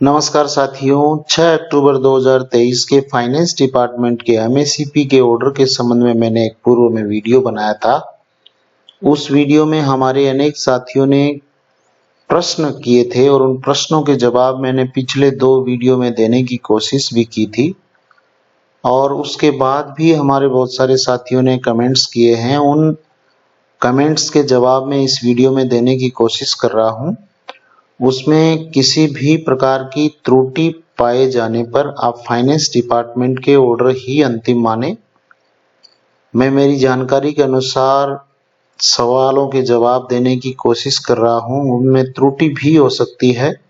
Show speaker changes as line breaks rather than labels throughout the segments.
नमस्कार साथियों, 6 अक्टूबर 2023 के फाइनेंस डिपार्टमेंट के एमएससीपी के ऑर्डर के संबंध में मैंने एक पूर्व में वीडियो बनाया था। उस वीडियो में हमारे अनेक साथियों ने प्रश्न किए थे और उन प्रश्नों के जवाब मैंने पिछले 2 वीडियो में देने की कोशिश भी की थी और उसके बाद भी हमारे बहुत सारे साथियों ने कमेंट्स किए हैं। उन कमेंट्स के जवाब में इस वीडियो में देने की कोशिश कर रहा हूं। उसमें किसी भी प्रकार की त्रुटि पाए जाने पर आप फाइनेंस डिपार्टमेंट के ऑर्डर ही अंतिम माने। मैं मेरी जानकारी के अनुसार सवालों के जवाब देने की कोशिश कर रहा हूं, उनमें त्रुटि भी हो सकती है।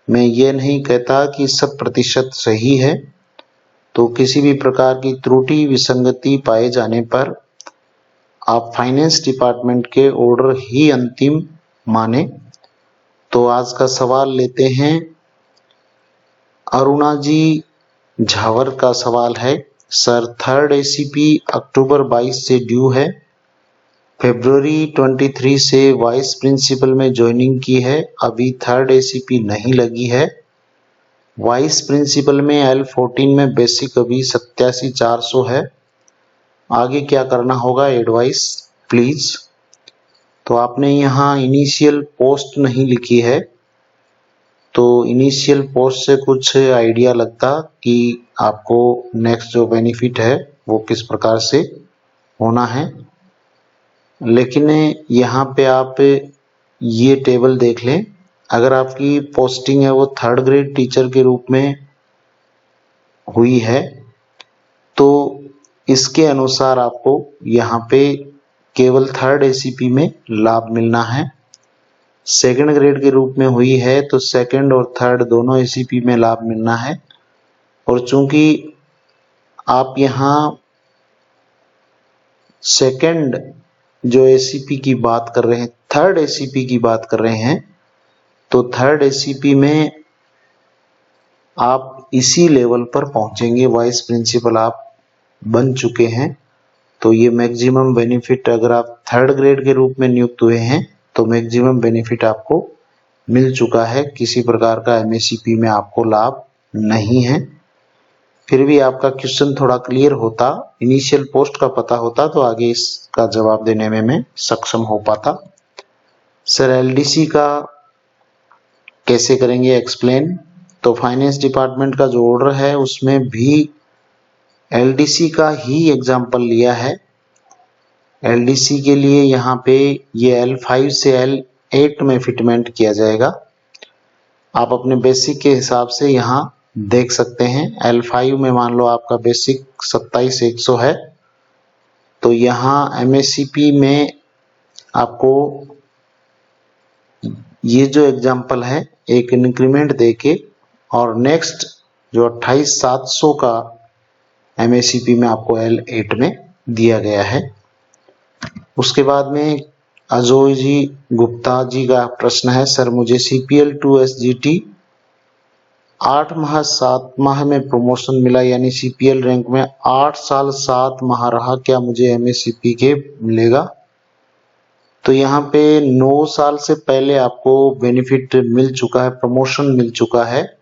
मैं ये नहीं कहता कि 100% सही है, तो किसी भी प्रकार की त्रुटि विसंगति पाए जाने पर आप फाइनेंस डिपार्टमेंट के ऑर्डर ही अंतिम माने। तो आज का सवाल लेते हैं। अरुणा जी झावर का सवाल है, सर 3rd एसीपी अक्टूबर 22 से ड्यू है। फरवरी 23 से वाइस प्रिंसिपल में ज्वाइनिंग की है, अभी 3rd एसीपी नहीं लगी है। वाइस प्रिंसिपल में L14 में बेसिक अभी 87,400 है। आगे क्या करना होगा, एडवाइस प्लीज। तो आपने यहाँ इनिशियल पोस्ट नहीं लिखी है, तो इनिशियल पोस्ट से कुछ आइडिया लगता कि आपको नेक्स्ट जो बेनिफिट है वो किस प्रकार से होना है। लेकिन यहाँ पे आप ये टेबल देख लें, अगर आपकी पोस्टिंग है वो 3rd ग्रेड टीचर के रूप में हुई है तो इसके अनुसार आपको यहाँ पे केवल 3rd एसीपी में लाभ मिलना है। 2nd ग्रेड के रूप में हुई है तो 2nd और 3rd दोनों एसीपी में लाभ मिलना है। और चूंकि आप यहाँ 2nd जो एसीपी की बात कर रहे हैं, 3rd एसीपी की बात कर रहे हैं, तो 3rd एसीपी में आप इसी लेवल पर पहुंचेंगे। वाइस प्रिंसिपल आप बन चुके हैं, तो ये मैक्सिमम बेनिफिट, अगर आप 3rd ग्रेड के रूप में नियुक्त हुए हैं तो मैक्सिमम बेनिफिट आपको मिल चुका है। किसी प्रकार का एमएससीपी में आपको लाभ नहीं है। फिर भी आपका क्वेश्चन थोड़ा क्लियर होता, इनिशियल पोस्ट का पता होता तो आगे इसका जवाब देने में मैं सक्षम हो पाता। सर एलडीसी का कैसे करेंगे एक्सप्लेन। तो फाइनेंस डिपार्टमेंट का जो ऑर्डर है उसमें भी एलडीसी का ही एग्जाम्पल लिया है। एलडीसी के लिए यहाँ पे ये L5 से L8 में फिटमेंट किया जाएगा। आप अपने बेसिक के हिसाब से यहाँ देख सकते हैं। L5 में मान लो आपका बेसिक 27,100 है, तो यहाँ एमएससीपी में आपको ये जो एग्जाम्पल है एक इंक्रीमेंट देके और नेक्स्ट जो 28,700 का एमएससीपी में आपको L8 में दिया गया है। उसके बाद में अजय जी गुप्ता जी का प्रश्न है, सर मुझे CPL to SGT 8 माह 7 माह में प्रमोशन मिला, यानी CPL रैंक में 8 साल 7 माह रहा, क्या मुझे MSCP के मिलेगा। तो यहाँ पे 9 साल से पहले आपको बेनिफिट मिल चुका है, प्रमोशन मिल चुका है।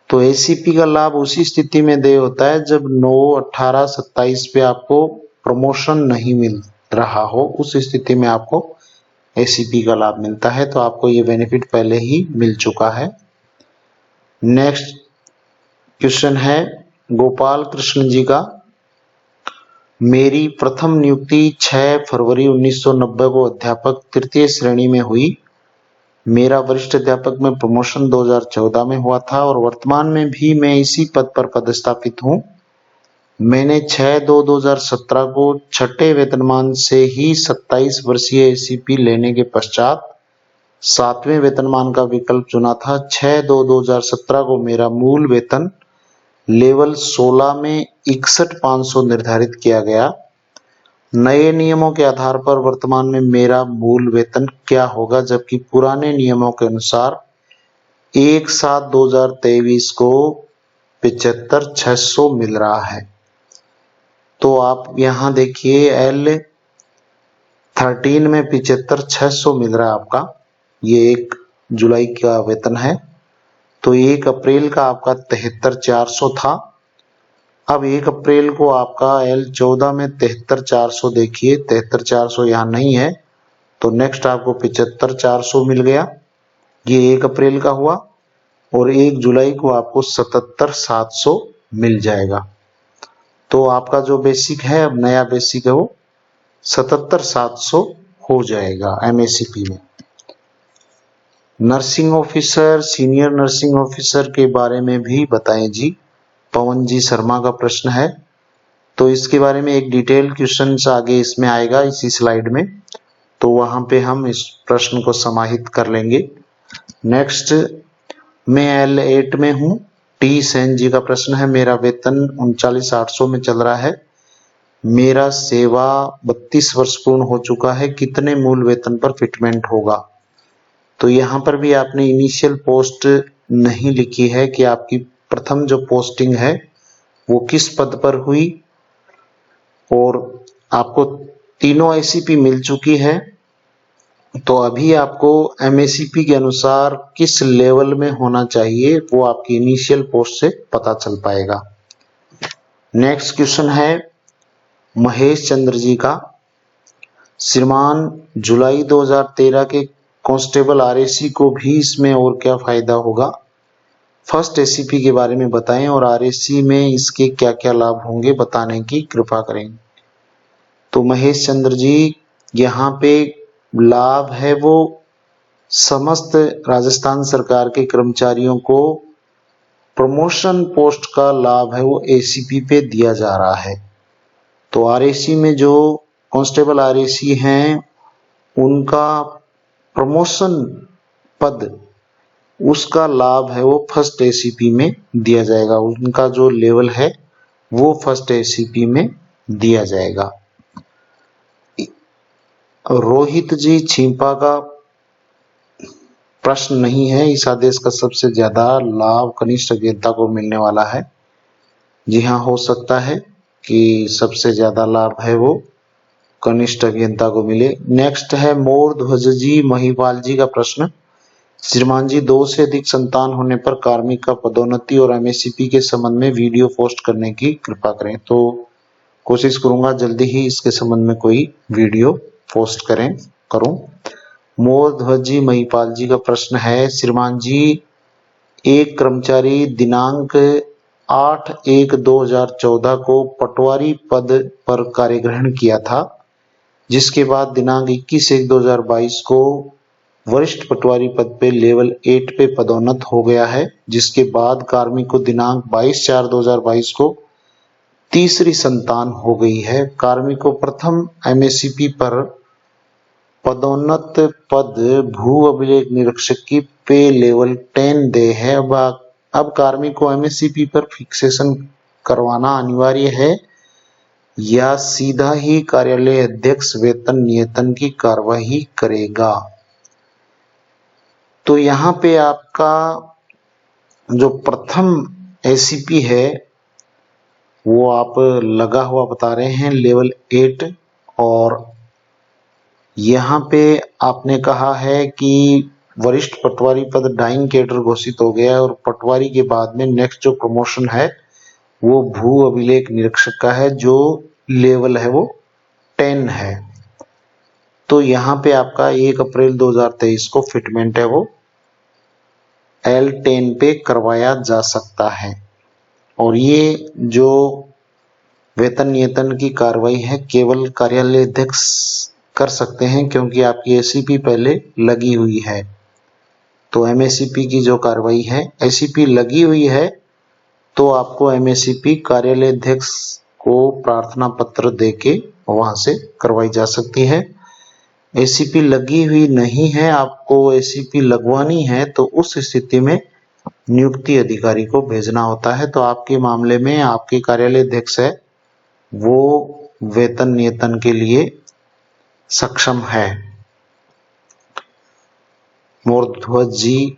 तो एसीपी का लाभ उसी स्थिति में देय होता है जब 9, 18, 27 पे आपको प्रमोशन नहीं मिल रहा हो, उस स्थिति में आपको एसीपी का लाभ मिलता है। तो आपको ये बेनिफिट पहले ही मिल चुका है। नेक्स्ट क्वेश्चन है गोपाल कृष्ण जी का, मेरी प्रथम नियुक्ति 6 फरवरी 1990 को अध्यापक 3य श्रेणी में हुई। मेरा वरिष्ठ अध्यापक में प्रमोशन 2014 में हुआ था और वर्तमान में भी मैं इसी पद पर पदस्थापित हूँ। मैंने 6/2/2017 को 6ठे वेतनमान से ही 27 वर्षीय एसीपी लेने के पश्चात 7वें वेतनमान का विकल्प चुना था। 6/2/2017 को मेरा मूल वेतन लेवल 16 में 61,500 निर्धारित किया गया। नए नियमों के आधार पर वर्तमान में मेरा मूल वेतन क्या होगा, जबकि पुराने नियमों के अनुसार 1/7/2023 को 75,600 मिल रहा है। तो आप यहाँ देखिए L13 में 75,600 मिल रहा है आपका, ये 1 जुलाई का वेतन है। तो 1 अप्रैल का आपका 73,400 था। अब 1 अप्रैल को आपका L14 में 73,400, देखिए 73,400 यहाँ नहीं है, तो नेक्स्ट आपको 75,400 मिल गया, ये 1 अप्रैल का हुआ। और 1 जुलाई को आपको 77,700 मिल जाएगा। तो आपका जो बेसिक है, अब नया बेसिक है, वो 77,700 हो जाएगा MACP में। Nursing officer, senior nursing officer के बारे में भी बताएं जी, पवन जी शर्मा का प्रश्न है। तो इसके बारे में एक डिटेल क्वेश्चन आगे इसमें आएगा इसी स्लाइड में, तो वहां पे हम इस प्रश्न को समाहित कर लेंगे। नेक्स्ट, मैं L8 में हूँ, टी सेन जी का प्रश्न है। मेरा वेतन 39,800 में चल रहा है, मेरा सेवा 32 वर्ष पूर्ण हो चुका है, कितने मूल वेतन पर फिटमेंट होगा? तो यहाँ पर भी आपने इनिशियल पोस्ट नहीं लिखी है कि आपकी प्रथम जो पोस्टिंग है वो किस पद पर हुई, और आपको तीनों ACP मिल चुकी है, तो अभी आपको MACP के अनुसार किस लेवल में होना चाहिए वो आपकी इनिशियल पोस्ट से पता चल पाएगा। नेक्स्ट क्वेश्चन है महेश चंद्र जी का। श्रीमान, जुलाई 2013 के कांस्टेबल RAC को भी इसमें और क्या फायदा होगा? फर्स्ट ACP के बारे में बताएं और RAC में इसके क्या क्या लाभ होंगे बताने की कृपा करें। तो महेश चंद्र जी, यहाँ पे लाभ है वो समस्त राजस्थान सरकार के कर्मचारियों को प्रमोशन पोस्ट का लाभ है वो ACP पे दिया जा रहा है। तो RAC में जो कांस्टेबल RAC हैं उनका प्रमोशन पद, उसका लाभ है वो फर्स्ट ACP में दिया जाएगा, उनका जो लेवल है वो फर्स्ट ACP में दिया जाएगा। रोहित जी छिंपा का प्रश्न नहीं है, इस आदेश का सबसे ज्यादा लाभ कनिष्ठ अभियंता को मिलने वाला है। जी हाँ, हो सकता है कि सबसे ज्यादा लाभ है वो कनिष्ठ अभियंता को मिले। नेक्स्ट है मोर ध्वज जी महिपाल जी का प्रश्न। श्रीमान जी, 2 से अधिक संतान होने पर कार्मिक का पदोन्नति और MACP के संबंध में वीडियो पोस्ट करने की कृपा करें। तो कोशिश करूंगा जल्दी ही इसके संबंध में कोई वीडियो पोस्ट करूं। मोर ध्वज जी महिपाल जी का प्रश्न है। श्रीमान जी, एक कर्मचारी दिनांक 8/1/2014 को पटवारी पद पर कार्य ग्रहण किया था, जिसके बाद दिनांक 21/1/2022 को वरिष्ठ पटवारी पद पे लेवल 8 पे पदोन्नत हो गया है, जिसके बाद कार्मिक को दिनांक 22/4/2022 को तीसरी संतान हो गई है। कार्मिक को प्रथम MACP पर पदोन्नत पद भू अभिलेख निरीक्षक की पे लेवल 10 दे है। अब कार्मिक को MACP पर फिक्सेशन करवाना अनिवार्य है या सीधा ही कार्यालय अध्यक्ष वेतन नियतन की कार्यवाही करेगा? तो यहाँ पे आपका जो प्रथम ACP है वो आप लगा हुआ बता रहे हैं लेवल 8, और यहाँ पे आपने कहा है कि वरिष्ठ पटवारी पद डाइंग कैडर घोषित हो गया है, और पटवारी के बाद में नेक्स्ट जो प्रमोशन है वो भू अभिलेख निरीक्षक का है, जो लेवल है वो 10 है। तो यहाँ पे आपका 1 अप्रैल 2023 को फिटमेंट है वो L10 पे करवाया जा सकता है। और ये जो वेतन नियतन की कार्रवाई है केवल कार्यालय अध्यक्ष कर सकते हैं, क्योंकि आपकी ACP पहले लगी हुई है। तो MACP की जो कार्रवाई है, ACP लगी हुई है तो आपको MACP कार्यालय अध्यक्ष को प्रार्थना पत्र देके वहां से करवाई जा सकती है। ACP लगी हुई नहीं है, आपको ACP लगवानी है, तो उस स्थिति में नियुक्ति अधिकारी को भेजना होता है। तो आपके मामले में आपके कार्यालय अध्यक्ष है वो वेतन नियतन के लिए सक्षम है। मोरध्वज जी,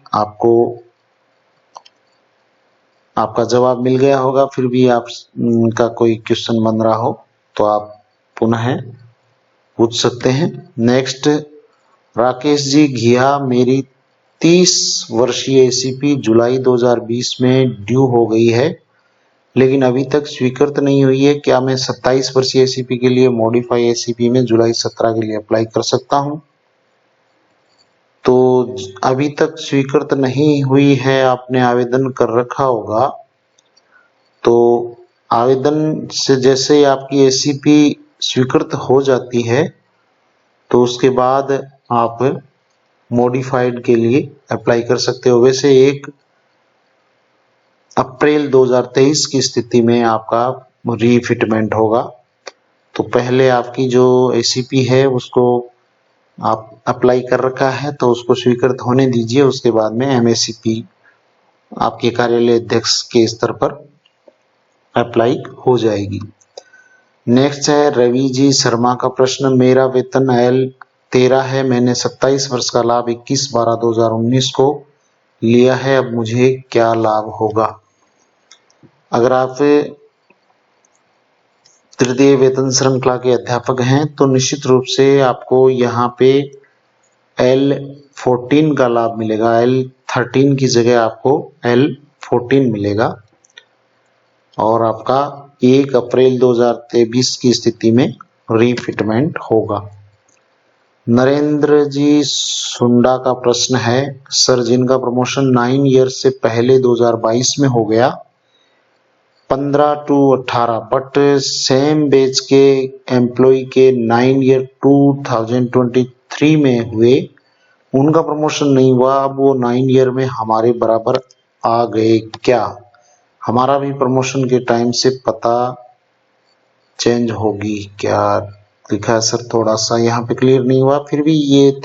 आपका जवाब मिल गया होगा, फिर भी आपका कोई क्वेश्चन बन रहा हो तो आप पुनः पूछ सकते हैं। नेक्स्ट राकेश जी घिया, मेरी 36 वर्षीय एसीपी जुलाई 2020 में ड्यू हो गई है, लेकिन अभी तक स्वीकृत नहीं हुई है। क्या मैं 27 वर्षीय एसीपी के लिए मॉडिफाई एसीपी में जुलाई 17 के लिए अप्लाई कर सकता हूं? तो अभी तक स्वीकृत नहीं हुई है, आपने आवेदन कर रखा होगा। तो आवेदन से जैसे ही आपकी एसीपी स्वीकृत हो जाती है तो उसके बाद आप मॉडिफाइड के लिए अप्लाई कर सकते हो। वैसे 1 अप्रैल 2023 की स्थिति में आपका रीफिटमेंट होगा। तो पहले आपकी जो एसीपी है उसको आप अप्लाई कर रखा है तो उसको स्वीकृत होने दीजिए, उसके बाद में एमएसीपी आपके कार्यालय अध्यक्ष के स्तर पर अप्लाई हो जाएगी। नेक्स्ट है रवि जी शर्मा का प्रश्न, मेरा वेतन L13 है, मैंने 27 वर्ष का लाभ 21/12/2019 को लिया है, अब मुझे क्या लाभ होगा? अगर आप तृतीय वेतन श्रृंखला के अध्यापक हैं तो निश्चित रूप से आपको यहाँ पे L14 का लाभ मिलेगा। L13 की जगह आपको L14 मिलेगा और आपका 1 अप्रैल 2023 की स्थिति में रीफिटमेंट होगा। नरेंद्र जी सुंडा का प्रश्न है, सर जिनका प्रमोशन 9 ईयर से पहले 2022 में हो गया 15 to 18 बट सेम बेच के एम्प्लॉय के 9 ईयर 2023 में हुए, उनका प्रमोशन नहीं हुआ, अब वो 9 ईयर में हमारे बराबर आ गए क्या? हमारा भी प्रमोशन के टाइम से पता चेंज होगी क्या? लिखा है सर, थोड़ा सा यहाँ पे क्लियर नहीं हुआ। फिर भी ये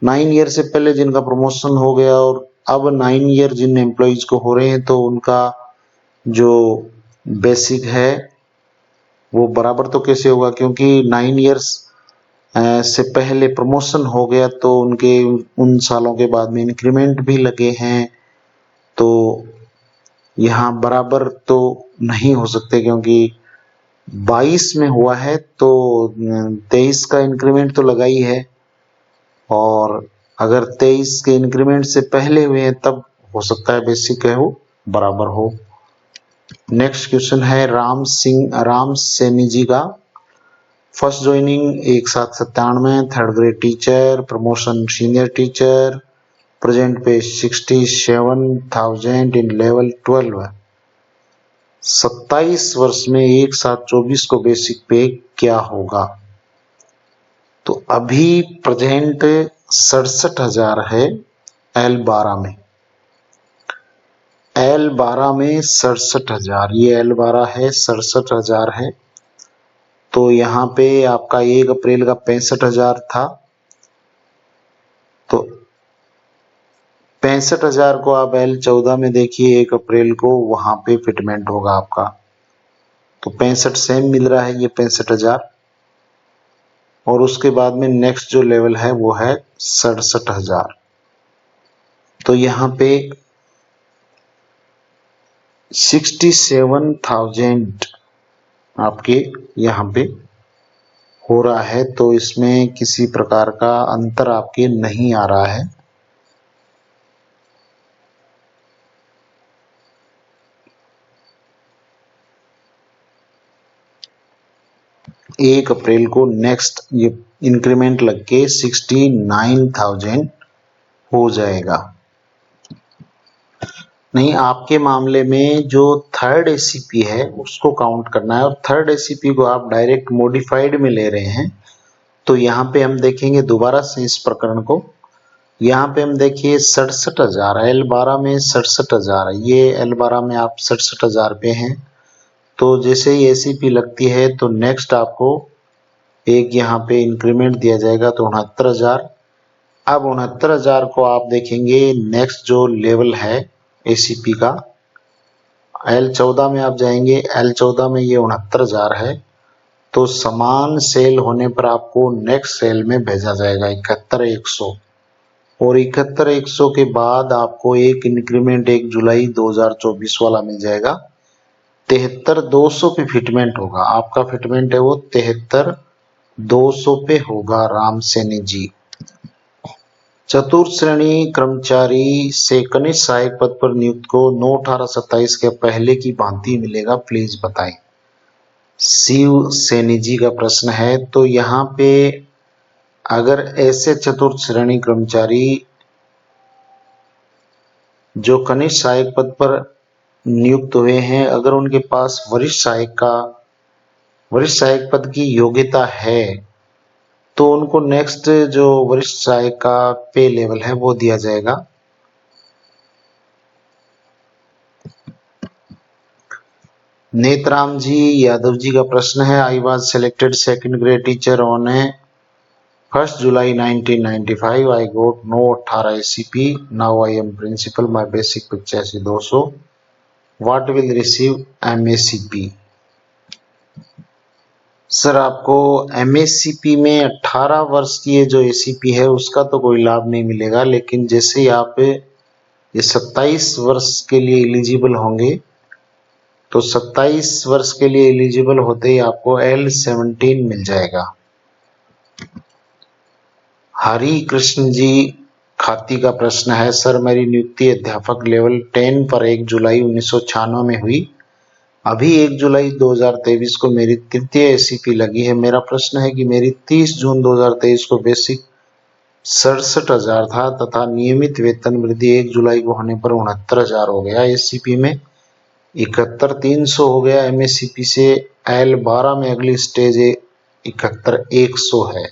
9 ईयर से पहले जिनका प्रमोशन हो गया और अब 9 ईयर जिन एम्प्लॉइज को हो रहे हैं तो उनका जो बेसिक है वो बराबर तो कैसे होगा, क्योंकि 9 ईयर्स से पहले प्रमोशन हो गया तो उनके उन सालों के बाद में इंक्रीमेंट भी लगे हैं, तो यहाँ बराबर तो नहीं हो सकते, क्योंकि 22 में हुआ है तो 23 का इंक्रीमेंट तो लगा ही है, और अगर 23 के इंक्रीमेंट से पहले हुए हैं तब हो सकता है बेसिक है वो बराबर हो। नेक्स्ट क्वेश्चन है राम सैनी जी का, first joining 1797, third grade teacher, promotion senior teacher, present पे 67,000 इन लेवल 12। 27 वर्ष में 1724 को बेसिक पे क्या होगा? तो अभी प्रेजेंट 67,000 है L12 में। L12 में 67,000, ये L12 है 67,000 है। तो यहाँ पे आपका 1 अप्रैल का 65,000 था, तो 65,000 को आप L14 में देखिए 1 अप्रैल को वहां पे फिटमेंट होगा आपका, तो 65 सेम मिल रहा है ये 65,000, और उसके बाद में नेक्स्ट जो लेवल है वो है 67,000। तो यहाँ पे 67,000 आपके यहाँ पे हो रहा है, तो इसमें किसी प्रकार का अंतर आपके नहीं आ रहा है। एक अप्रैल को नेक्स्ट ये इंक्रीमेंट लग के 69,000 हो जाएगा। नहीं, आपके मामले में जो थर्ड एसीपी है उसको काउंट करना है, और थर्ड एसीपी को आप डायरेक्ट मॉडिफाइड में ले रहे हैं। तो यहाँ पे हम देखेंगे दोबारा से इस प्रकरण को, यहाँ पे हम देखिए 67,000 L12 में 67,000, ये L12 में आप 67,000 पे हैं। तो जैसे ही एसीपी लगती है तो नेक्स्ट आपको एक यहाँ पे इंक्रीमेंट दिया जाएगा, तो 69,000। अब 69,000 को आप देखेंगे नेक्स्ट जो लेवल है एसीपी का L14 में आप जाएंगे, L14 में ये 69,000 है, तो समान सेल होने पर आपको नेक्स्ट सेल में भेजा जाएगा 71,100, और 71,100 के बाद आपको एक इंक्रीमेंट 1 जुलाई 2024 वाला मिल जाएगा, 73,200 पे फिटमेंट होगा। आपका फिटमेंट है वो 73,200 पे होगा राम सैनी जी। चतुर्थ श्रेणी कर्मचारी से कनिष्ठ सहायक पद पर नियुक्त को 9/18/27 के पहले की भांति मिलेगा, प्लीज बताएं। शिव सैनी जी का प्रश्न है। तो यहाँ पे अगर ऐसे चतुर्थ श्रेणी कर्मचारी जो कनिष्ठ सहायक पद पर नियुक्त हुए हैं, अगर उनके पास वरिष्ठ सहायक पद की योग्यता है तो उनको नेक्स्ट जो वरिष्ठ सहायक का पे लेवल है वो दिया जाएगा। नेतराम जी यादव जी का प्रश्न है। I was selected second grade teacher on 1 July 1995. I got no 18 ACP. Now I am principal. My basic 85,200. What will receive MACP? Sir आपको MACP में 18 वर्ष की ये जो ACP है उसका तो कोई लाभ नहीं मिलेगा, लेकिन जैसे ही आप ये 27 वर्ष के लिए एलिजिबल होंगे तो 27 वर्ष के लिए एलिजिबल होते ही आपको L17 मिल जाएगा। हरि कृष्ण जी खाती का प्रश्न है। सर मेरी नियुक्ति अध्यापक लेवल 10 पर 1 जुलाई 1996 में हुई। अभी 1 जुलाई 2023 को मेरी तृतीय ACP लगी है। मेरा प्रश्न है कि मेरी 30 जून 2023 को बेसिक 67,000 था तथा नियमित वेतन वृद्धि 1 जुलाई को होने पर 69,000 हो गया। ACP में 71,300 हो गया। MACP से L12 में अगली स्टेज 71,100 है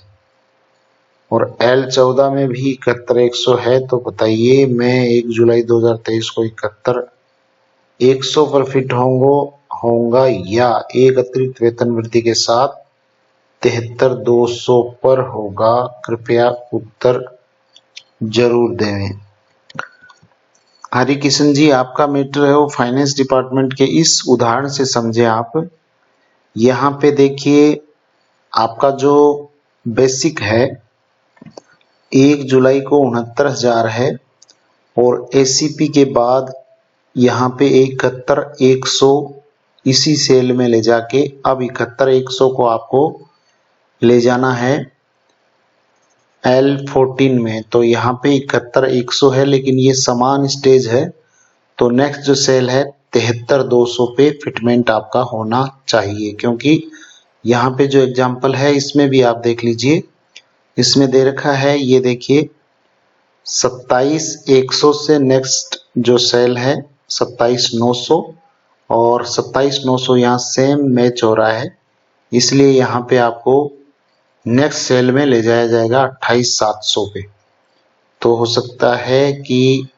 और L14 में भी 71,100 है। तो बताइए मैं 1 जुलाई 2023 को 71,100 पर फिट होऊंगा या एक अतिरिक्त वेतन वृद्धि के साथ 73,200 पर होगा? कृपया उत्तर जरूर दें। हरिकिशन जी आपका मैटर है वो फाइनेंस डिपार्टमेंट के इस उदाहरण से समझे आप। यहाँ पे देखिए आपका जो बेसिक है 1 जुलाई को 69,000 है और ACP के बाद यहाँ पे 71,100 इसी सेल में ले जाके अब 71,100 को आपको ले जाना है L14 में। तो यहाँ पे 71,100 है लेकिन ये समान स्टेज है तो नेक्स्ट जो सेल है 73,200 पे फिटमेंट आपका होना चाहिए, क्योंकि यहाँ पे जो एग्जाम्पल है इसमें भी आप देख लीजिए, इसमें दे रखा है ये देखिए 27,100 से नेक्स्ट जो सेल है 27,900 और 27,900 यहाँ सेम मैच हो रहा है, इसलिए यहाँ पे आपको नेक्स्ट सेल में ले जाया जाएगा 28,700 पे। तो हो सकता है कि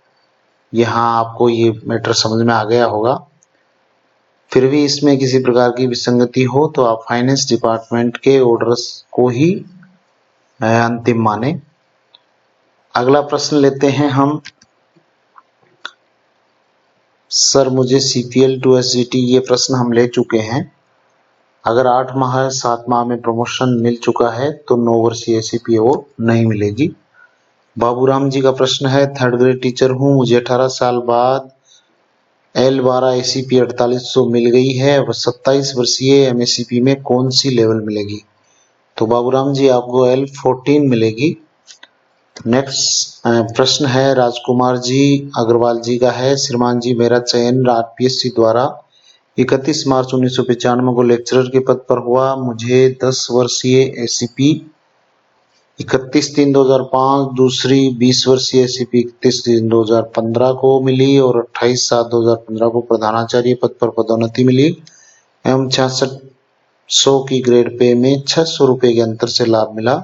यहाँ आपको ये मैटर समझ में आ गया होगा। फिर भी इसमें किसी प्रकार की विसंगति हो तो आप फाइनेंस डिपार्टमेंट के ऑर्डर्स को ही अंतिम माने। अगला प्रश्न लेते हैं हम। सर मुझे CPL to SGT ये प्रश्न हम ले चुके हैं। अगर 8 माह 7 माह में प्रमोशन मिल चुका है तो 9 वर्षीय ACP वो नहीं मिलेगी। बाबूराम जी का प्रश्न है थर्ड ग्रेड टीचर हूँ, मुझे 18 साल बाद L12 ACP 4800 मिल गई है, वह 27 वर्षीय MACP में कौन सी लेवल मिलेगी? तो बाबूराम जी आपको L14 मिलेगी। नेक्स्ट प्रश्न है राजकुमार जी अग्रवाल जी का है। श्रीमान जी मेरा चयन RPSC द्वारा 31 मार्च 1995 को लेक्चरर के पद पर हुआ। मुझे 10 वर्षीय ACP 31/3/2005, दूसरी 20 वर्षीय ACP 31/3/2015 को मिली और 28/7/2015 को प्रधानाचार्य पद पर पदोन्नति मिली एवं 6600 की ग्रेड पे में 600 रुपए के अंतर से लाभ मिला।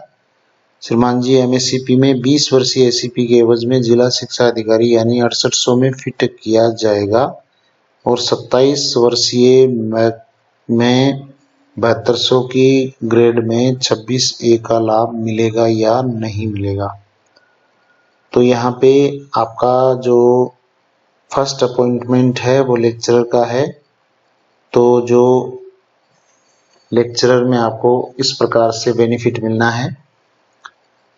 श्रीमान जी MACP में 20 वर्षीय ACP के एवज में जिला शिक्षा अधिकारी यानी 6800 में फिट किया जाएगा और 27 वर्षीय में 7200 की ग्रेड में 26A का लाभ मिलेगा या नहीं मिलेगा? तो यहाँ पे आपका जो फर्स्ट अपॉइंटमेंट है वो लेक्चरर का है। तो जो लेक्चरर में आपको इस प्रकार से बेनिफिट मिलना है।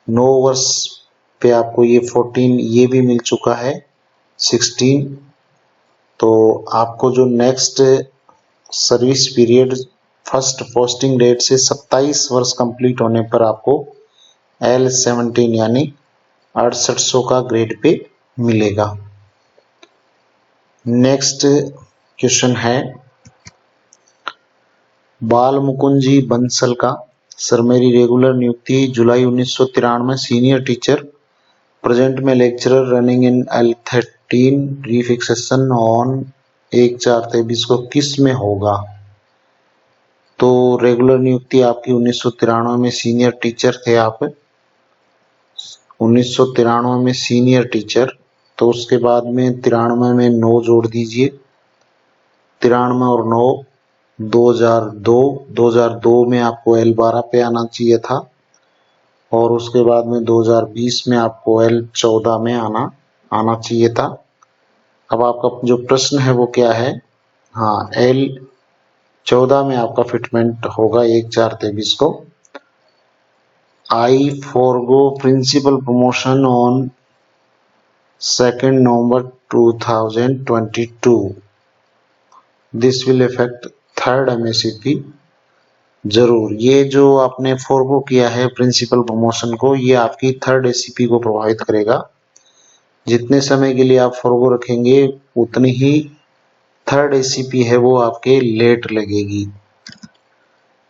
9 वर्ष पे आपको ये 14 ये भी मिल चुका है 16। तो आपको जो next service period first posting date से 27 वर्ष कंप्लीट होने पर आपको L17 यानी 6800 का ग्रेड पे मिलेगा। नेक्स्ट क्वेश्चन है बाल मुकुंद जी बंसल का। सर मेरी रेगुलर नियुक्ति जुलाई 1993 सीनियर टीचर, प्रेजेंट में lecturer, running in L13, refixation on 1/4/23 को किस में होगा? तो रेगुलर नियुक्ति आपकी 1993 में सीनियर टीचर थे आप, 1993 में सीनियर टीचर, तो उसके बाद में 93 में 9 जोड़ दीजिए, 93 और 9 2002 में आपको L12 पे आना चाहिए था, और उसके बाद में 2020 में आपको L14 में आना चाहिए था। अब आपका जो प्रश्न है वो क्या है? हाँ, L14 में आपका फिटमेंट होगा 1/4/23 को। I forego principal promotion on 2nd November 2022. This will affect 3rd MACP. जरूर, ये जो आपने फॉरगो किया है प्रिंसिपल प्रमोशन को, ये आपकी 3rd ACP को प्रभावित करेगा। जितने समय के लिए आप फॉरगो रखेंगे उतनी ही 3rd ACP है वो आपके लेट लगेगी।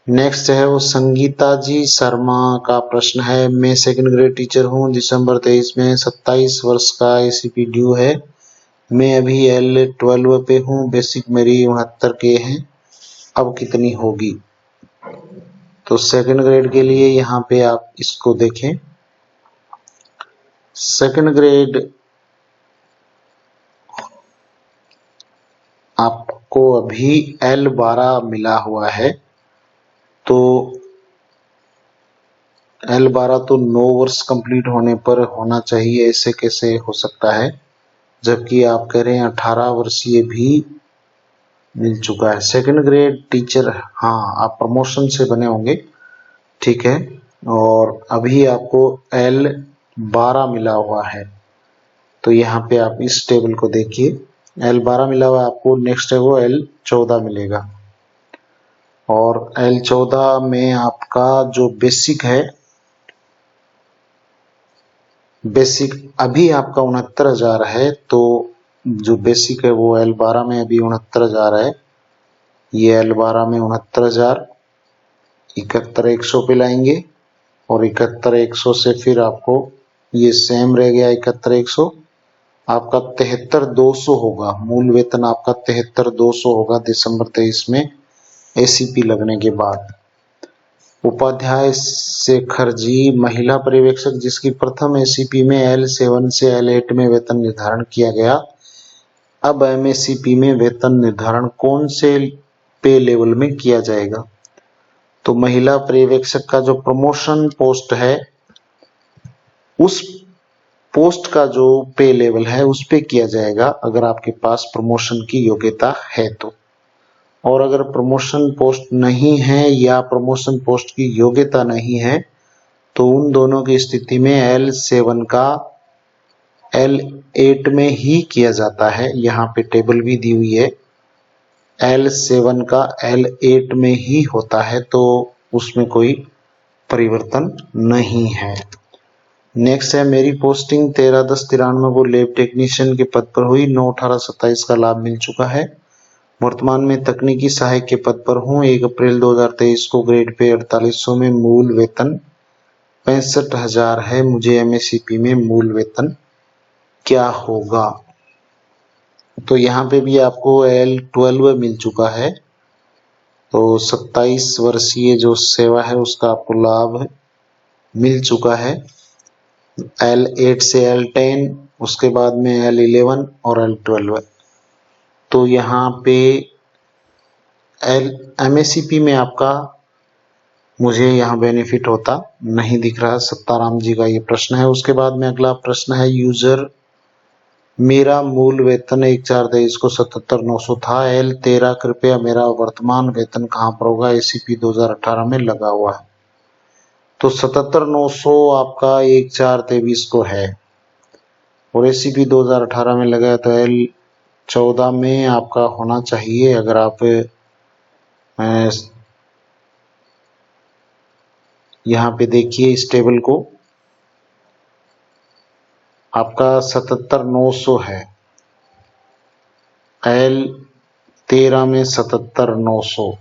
नेक्स्ट है वो संगीता जी शर्मा का प्रश्न है, मैं 2nd ग्रेड टीचर हूँ, दिसंबर 23 में 27 वर्ष का ACP ड्यू है, मैं अभी L12 पे हूँ, बेसिक मेरी 69 के हैं, अब कितनी होगी? तो 2nd ग्रेड के लिए यहाँ पे आप इसको देखें, 2nd ग्रेड आपको अभी L12 मिला हुआ है, तो L12 तो 9 वर्ष कंप्लीट होने पर होना चाहिए, ऐसे कैसे हो सकता है, जबकि आप कह रहे हैं 18 वर्षीय भी मिल चुका है। 2nd ग्रेड टीचर, हाँ आप प्रमोशन से बने होंगे, ठीक है, और अभी आपको L12 मिला हुआ है, तो यहाँ पे आप इस टेबल को देखिए, L12 मिला हुआ है आपको, नेक्स्ट है वो L14 मिलेगा, और L14 में आपका जो बेसिक है, बेसिक अभी आपका 69,000 है, तो जो बेसिक है वो L12 में अभी 69,000 है, ये L12 में 69,000 71,100 पे लाएंगे, और 71,100 से फिर आपको ये सेम रह गया 71,100, आपका 73,200 होगा, मूल वेतन आपका 73,200 होगा दिसंबर 23 में ACP लगने के बाद। उपाध्याय शेखर जी महिला पर्यवेक्षक, जिसकी प्रथम ACP में L7 से L8 में वेतन निर्धारण किया गया, अब MACP में वेतन निर्धारण कौन से पे लेवल में किया जाएगा? तो महिला पर्यवेक्षक का जो प्रमोशन पोस्ट है, उस पोस्ट का जो पे लेवल है उस पे किया जाएगा, अगर आपके पास प्रमोशन की योग्यता है तो। और अगर प्रमोशन पोस्ट नहीं है या प्रमोशन पोस्ट की योग्यता नहीं है, तो उन दोनों की स्थिति में L7 का L8 में ही किया जाता है। यहाँ पे टेबल भी दी हुई है, L7 का L8 में ही होता है, तो उसमें कोई परिवर्तन नहीं है। नेक्स्ट है मेरी पोस्टिंग 13/10/93 को लैब टेक्नीशियन के पद पर हुई, 9/18/27 का लाभ मिल चुका है, वर्तमान में तकनीकी सहायक के पद पर हूँ, 1 अप्रैल 2023 को ग्रेड पे 4800 में मूल वेतन 65,000 है, मुझे MACP में मूल वेतन क्या होगा? तो यहाँ पे भी आपको L12 मिल चुका है, तो 27 वर्षीय जो सेवा है उसका आपको लाभ मिल चुका है, L8 से L10, उसके बाद में L11 और L12। तो यहाँ पे MACP में आपका मुझे यहाँ बेनिफिट होता नहीं दिख रहा। सत्ताराम जी का ये प्रश्न है। उसके बाद में अगला प्रश्न है यूजर, मेरा मूल वेतन 1/4/23 को 77,900 था, L13 कृपया मेरा वर्तमान वेतन कहाँ पर होगा? ACP 2018 में लगा हुआ है, तो 77,900 आपका 1/4/23 को है, और ACP 2018 में लगा है, तो L14 में आपका होना चाहिए। अगर आप यहाँ पे देखिए इस टेबल को, आपका 77,900 है। L13 में 77,900,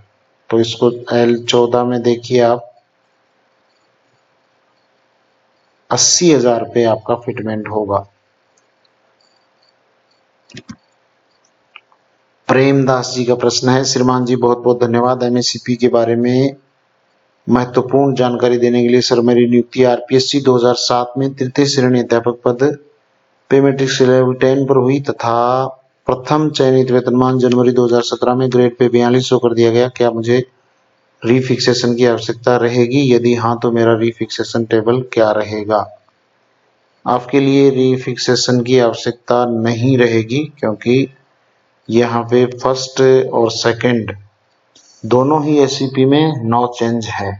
तो इसको L14 में देखिए आप 80,000 रुपये आपका फिटमेंट होगा। प्रेमदास जी का प्रश्न है, श्रीमान जी बहुत बहुत धन्यवाद एमएससीपी के बारे में महत्वपूर्ण जानकारी देने के लिए। सर मेरी नियुक्ति आरपीएससी 2007 में तृतीय श्रेणी अध्यापक पद पे मैट्रिक्स लेवल 10 पर हुई तथा प्रथम चयनित वेतनमान जनवरी 2017 में ग्रेड पे 4200 कर दिया गया। क्या मुझे रीफिक्सेशन की आवश्यकता रहेगी? यदि हाँ तो मेरा रीफिक्सेशन टेबल क्या रहेगा? आपके लिए रीफिक्सेशन की आवश्यकता नहीं रहेगी, क्योंकि यहाँ पे फर्स्ट और सेकंड दोनों ही एससीपी में नो चेंज है।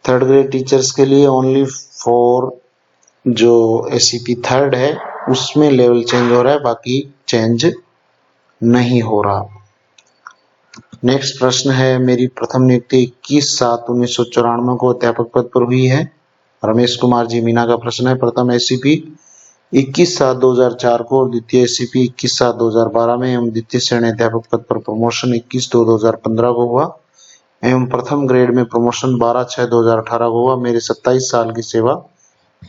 थर्ड ग्रेड टीचर्स के लिए ओनली फॉर जो एससीपी थर्ड है उसमें लेवल चेंज हो रहा है, बाकी चेंज नहीं हो रहा। नेक्स्ट प्रश्न है, मेरी प्रथम नियुक्ति 21/7/1994 को अध्यापक पद पर हुई है। रमेश कुमार जी मीना का प्रश्न है, प्रथम एससीपी 21/7/2004 को और द्वितीय एससीपी 21/7/2012 में एवं द्वितीय श्रेणी अध्यापक पद पर प्रमोशन 21/2/2015 को हुआ एवं प्रथम ग्रेड में प्रमोशन 12/6/2018 को हुआ। मेरे 27 साल की सेवा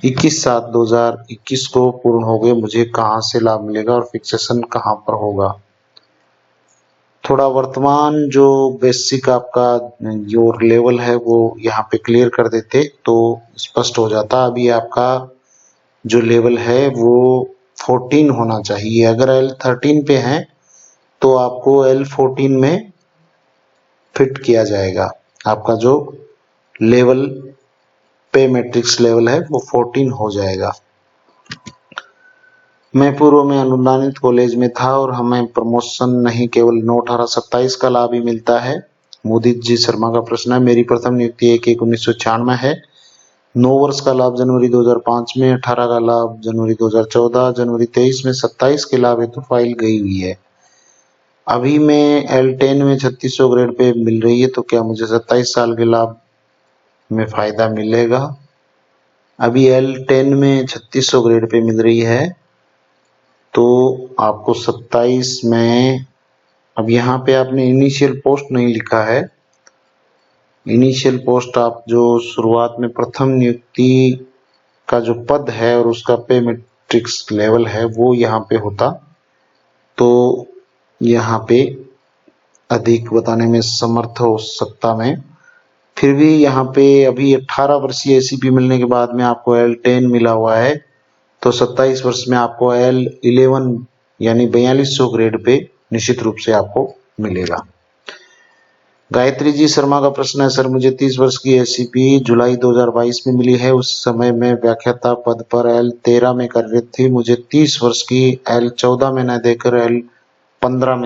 21/7/2021 को पूर्ण हो गए। मुझे कहां से लाभ मिलेगा और फिक्सेशन कहां पर होगा? थोड़ा वर्तमान जो बेसिक आपका जो लेवल है वो यहाँ पे क्लियर कर देते तो स्पष्ट हो जाता। अभी आपका जो लेवल है वो 14 होना चाहिए। अगर L13 पे है तो आपको L14 में फिट किया जाएगा। आपका जो लेवल पे मैट्रिक्स लेवल है वो 14 हो जाएगा। मैं पूर्व में अनुदानित कॉलेज में था और हमें प्रमोशन नहीं केवल 9/18/27 का लाभ ही मिलता है। मुदित जी शर्मा का प्रश्न है, मेरी प्रथम नियुक्ति 1/1/1996 है। 9 वर्ष का लाभ जनवरी 2005 में, 18 का लाभ जनवरी 2014, जनवरी 23 में 27 के लाभ हेतु फाइल गई हुई है। अभी मैं L10 में 3600 ग्रेड पे मिल रही है, तो क्या मुझे 27 साल के लाभ में फायदा मिलेगा? अभी L10 में 3600 ग्रेड पे मिल रही है तो आपको 27 में, अब यहाँ पे आपने इनिशियल पोस्ट नहीं लिखा है। इनिशियल पोस्ट आप जो शुरुआत में प्रथम नियुक्ति का जो पद है और उसका पे मैट्रिक्स लेवल है वो यहाँ पे होता तो यहाँ पे अधिक बताने में समर्थ हो सकता मैं। फिर भी यहाँ पे अभी 18 वर्षीय एसीपी मिलने के बाद में आपको L10 मिला हुआ है, तो 27 वर्ष में आपको L11 यानी 4200 ग्रेड पे निश्चित रूप से आपको मिलेगा। गायत्री जी शर्मा का प्रश्न है, सर मुझे 30 वर्ष की एससीपी जुलाई 2022 में मिली है। उस समय मैं व्याख्याता पद पर L13 में कार्यरत थी। मुझे 30 वर्ष की L14 में न देकर L15 में,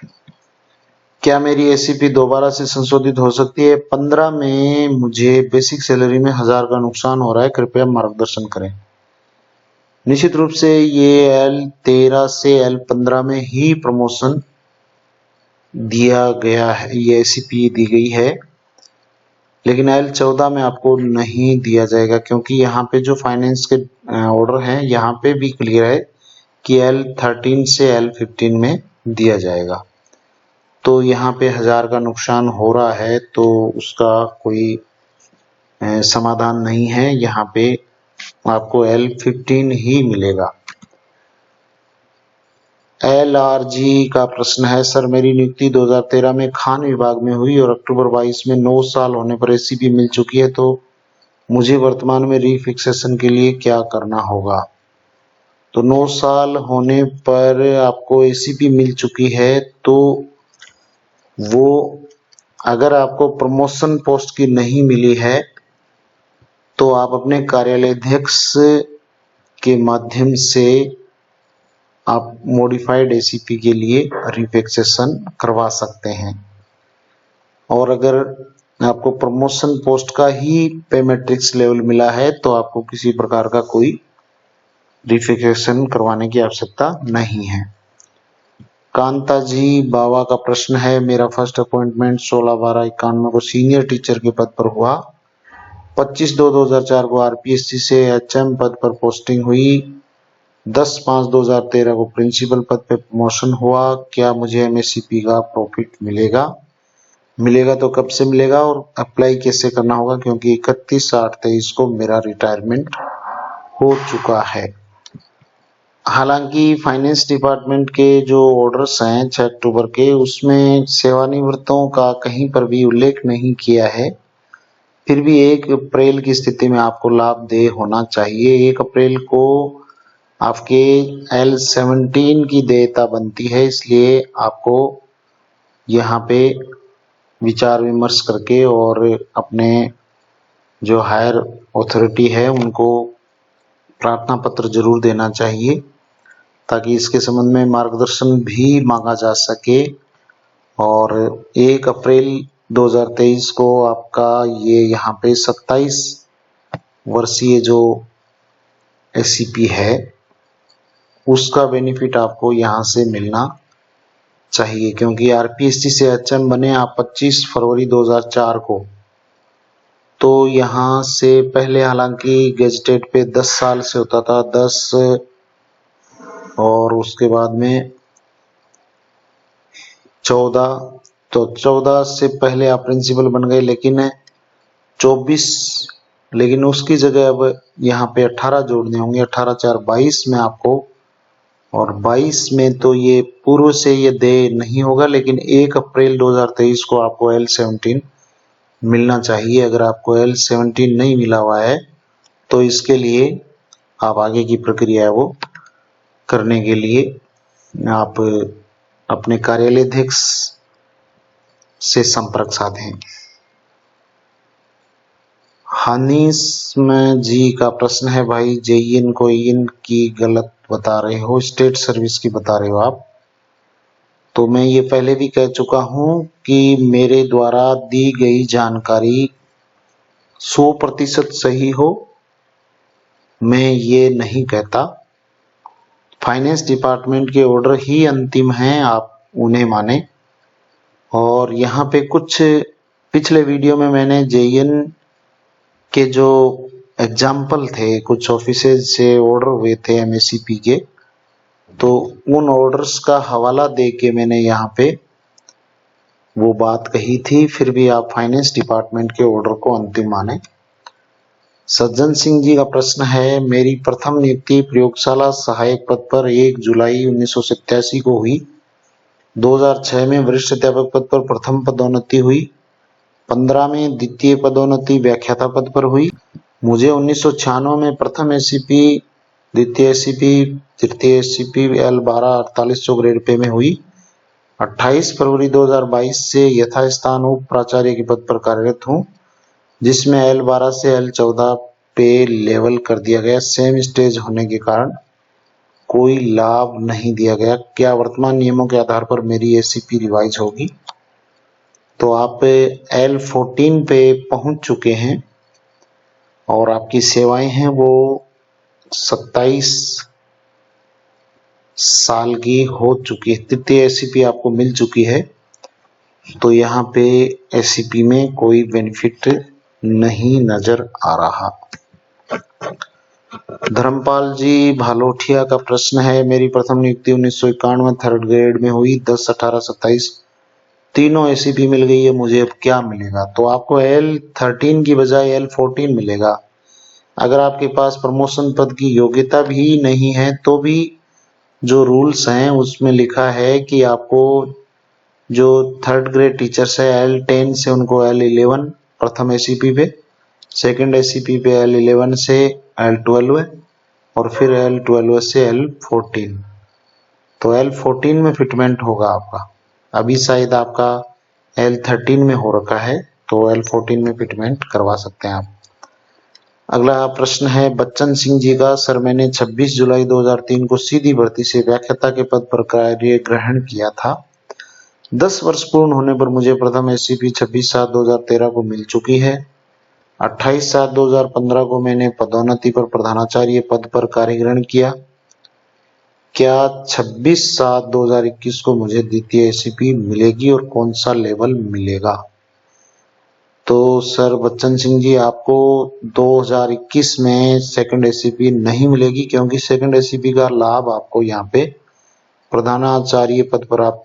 क्या मेरी एससीपी दोबारा से संशोधित हो सकती है? 15 में मुझे बेसिक सैलरी में 1000 का नुकसान हो रहा है, कृपया मार्गदर्शन करें। निश्चित रूप से ये L13 से L15 में ही प्रमोशन दिया गया है, ये एससीपी दी गई है, लेकिन L14 में आपको नहीं दिया जाएगा, क्योंकि यहाँ पे जो फाइनेंस के ऑर्डर हैं यहाँ पे भी क्लियर है कि L13 से L15 में दिया जाएगा। तो यहाँ पे 1000 का नुकसान हो रहा है तो उसका कोई समाधान नहीं है, यहाँ पे आपको L15 ही मिलेगा। LRG का प्रश्न है, सर मेरी नियुक्ति 2013 में खान विभाग में हुई और अक्टूबर 22 में 9 साल होने पर एससीपी मिल चुकी है, तो मुझे वर्तमान में रीफिक्सेशन के लिए क्या करना होगा? तो 9 साल होने पर आपको एससीपी मिल चुकी है, तो वो अगर आपको प्रमोशन पोस्ट की नहीं मिली है तो आप अपने कार्यालय अध्यक्ष के माध्यम से आप मॉडिफाइड एसीपी के लिए रिफिक्सेशन करवा सकते हैं। और अगर आपको प्रमोशन पोस्ट का ही पे मैट्रिक्स लेवल मिला है तो आपको किसी प्रकार का कोई रिफिक्सेशन करवाने की आवश्यकता नहीं है। कांता जी बावा का प्रश्न है, मेरा फर्स्ट अपॉइंटमेंट 16/12/91 को सीनियर टीचर के पद पर हुआ। 25/2/2004 को आरपीएससी से एचएम पद पर पोस्टिंग हुई। 10/5/2013 को प्रिंसिपल पद पे प्रमोशन हुआ। क्या मुझे एमएससीपी का प्रॉफिट मिलेगा? मिलेगा तो कब से मिलेगा और अप्लाई कैसे करना होगा, क्योंकि 31/8/23 को मेरा रिटायरमेंट हो चुका है। हालांकि फाइनेंस डिपार्टमेंट के जो ऑर्डर्स हैं 6 अक्टूबर के, उसमें सेवानिवृत्तों का कहीं पर भी उल्लेख नहीं किया है। फिर भी 1 अप्रैल की स्थिति में आपको लाभ देय होना चाहिए। 1 अप्रैल को आपके L17 की देयता बनती है, इसलिए आपको यहाँ पे विचार विमर्श करके और अपने जो हायर अथॉरिटी है उनको प्रार्थना पत्र जरूर देना चाहिए, ताकि इसके संबंध में मार्गदर्शन भी मांगा जा सके। और 1 अप्रैल 2023 को आपका ये यहाँ पे 27 वर्षीय जो एससीपी है उसका बेनिफिट आपको यहाँ से मिलना चाहिए, क्योंकि आरपीएससी से एचएम बने आप 25 फरवरी 2004 को। तो यहाँ से पहले हालांकि गेजेटेड पे 10 साल से होता था, 10 और उसके बाद में 14, तो 14 से पहले आप प्रिंसिपल बन गए, लेकिन 24, लेकिन उसकी जगह अब यहाँ पे 18 जोड़ने होंगे। 18/4/22 में आपको, और 22 में तो ये पूर्व से ये देय नहीं होगा, लेकिन 1 अप्रैल 2023 को आपको L17 मिलना चाहिए। अगर आपको L17 नहीं मिला हुआ है तो इसके लिए आप आगे की प्रक्रिया वो करने के लिए आप अपने कार्यालय अध्यक्ष से संपर्क साधें। हनीस में जी का प्रश्न है, भाई जेईएन को इन की गलत बता रहे हो, स्टेट सर्विस की बता रहे हो आप। तो मैं ये पहले भी कह चुका हूं कि मेरे द्वारा दी गई जानकारी 100% सही हो, मैं ये नहीं कहता। फाइनेंस डिपार्टमेंट के ऑर्डर ही अंतिम हैं, आप उन्हें माने। और यहाँ पे कुछ पिछले वीडियो में मैंने जेईएन के जो एग्जाम्पल थे, कुछ ऑफिसेज से ऑर्डर हुए थे एमएससीपी के, तो उन ऑर्डर्स का हवाला दे के मैंने यहाँ पे वो बात कही थी। फिर भी आप फाइनेंस डिपार्टमेंट के ऑर्डर को अंतिम माने। सज्जन सिंह जी का प्रश्न है, मेरी प्रथम नियुक्ति प्रयोगशाला सहायक पद पर 1 जुलाई 1987 को हुई। 2006 में वरिष्ठ अध्यापक पद पर प्रथम पदोन्नति हुई। 15 में द्वितीय पदोन्नति व्याख्याता पद पर हुई। मुझे 1996 में प्रथम एससीपी, द्वितीय एससीपी, तृतीय एससीपी L12 4800 ग्रेड पे में हुई। 28 फरवरी 2022 से यथास्थान उप प्राचार्य के पद पर कार्यरत हूँ, जिसमें L12 से L14 पे लेवल कर दिया गया। सेम स्टेज होने के कारण कोई लाभ नहीं दिया गया। क्या वर्तमान नियमों के आधार पर मेरी एससीपी रिवाइज होगी? तो आप L14 पे पहुंच चुके हैं और आपकी सेवाएं हैं वो 27 साल की हो चुकी है। तृतीय एससीपी आपको मिल चुकी है, तो यहाँ पे एससीपी में कोई बेनिफिट नहीं नजर आ रहा। धर्मपाल जी भालोठिया का प्रश्न है, मेरी प्रथम नियुक्ति 1991 थर्ड ग्रेड में हुई। 10, 18, 27 तीनों एससीपी मिल गई है, मुझे अब क्या मिलेगा? तो आपको L13 की बजाय L14 मिलेगा। अगर आपके पास प्रमोशन पद की योग्यता भी नहीं है तो भी जो रूल्स हैं उसमें लिखा है कि आपको जो थर्ड ग्रेड टीचर्स है L10 से उनको L11 प्रथम एससीपी पे, सेकंड एससीपी पे L11 से L12 और फिर L12 से L14। तो L14 में फिटमेंट होगा आपका। अभी शायद आपका L13 में हो रखा है, तो L14 में फिटमेंट करवा सकते हैं आप। अगला प्रश्न है बच्चन सिंह जी का, सर मैंने 26 जुलाई 2003 को सीधी भर्ती से व्याख्याता के पद पर कार्य ग्रहण किया था। 10 वर्ष पूर्ण होने पर मुझे प्रथम एससीपी 26/7/2013 को मिल चुकी है। 28/7/2015 को मैंने पदोन्नति पर प्रधानाचार्य पद पर कार्य ग्रहण किया। क्या 26/7/2021 को मुझे द्वितीय एससीपी मिलेगी और कौन सा लेवल मिलेगा? तो सर बच्चन सिंह जी, आपको 2021 में सेकंड एसीपी नहीं मिलेगी, क्योंकि सेकंड एसीपी का लाभ आपको यहाँ पे प्रधानाचार्य पद पर आप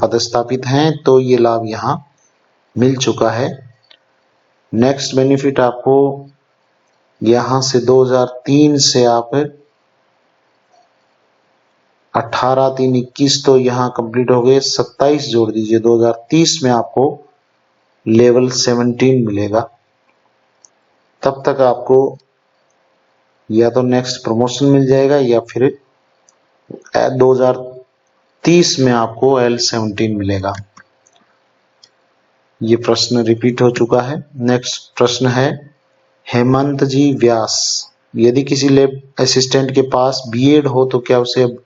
पदस्थापित हैं, तो ये लाभ यहाँ मिल चुका है। नेक्स्ट बेनिफिट आपको यहाँ से 2003 से आप 18/3/21 तो यहाँ कंप्लीट हो गए, 27 जोड़ दीजिए, 2030 में आपको लेवल 17 मिलेगा। तब तक आपको या तो नेक्स्ट प्रमोशन मिल जाएगा या फिर 2030 में आपको L17 मिलेगा। ये प्रश्न रिपीट हो चुका है। नेक्स्ट प्रश्न है, हेमंत जी व्यास, यदि किसी लैब असिस्टेंट के पास बीएड हो तो क्या उसे अब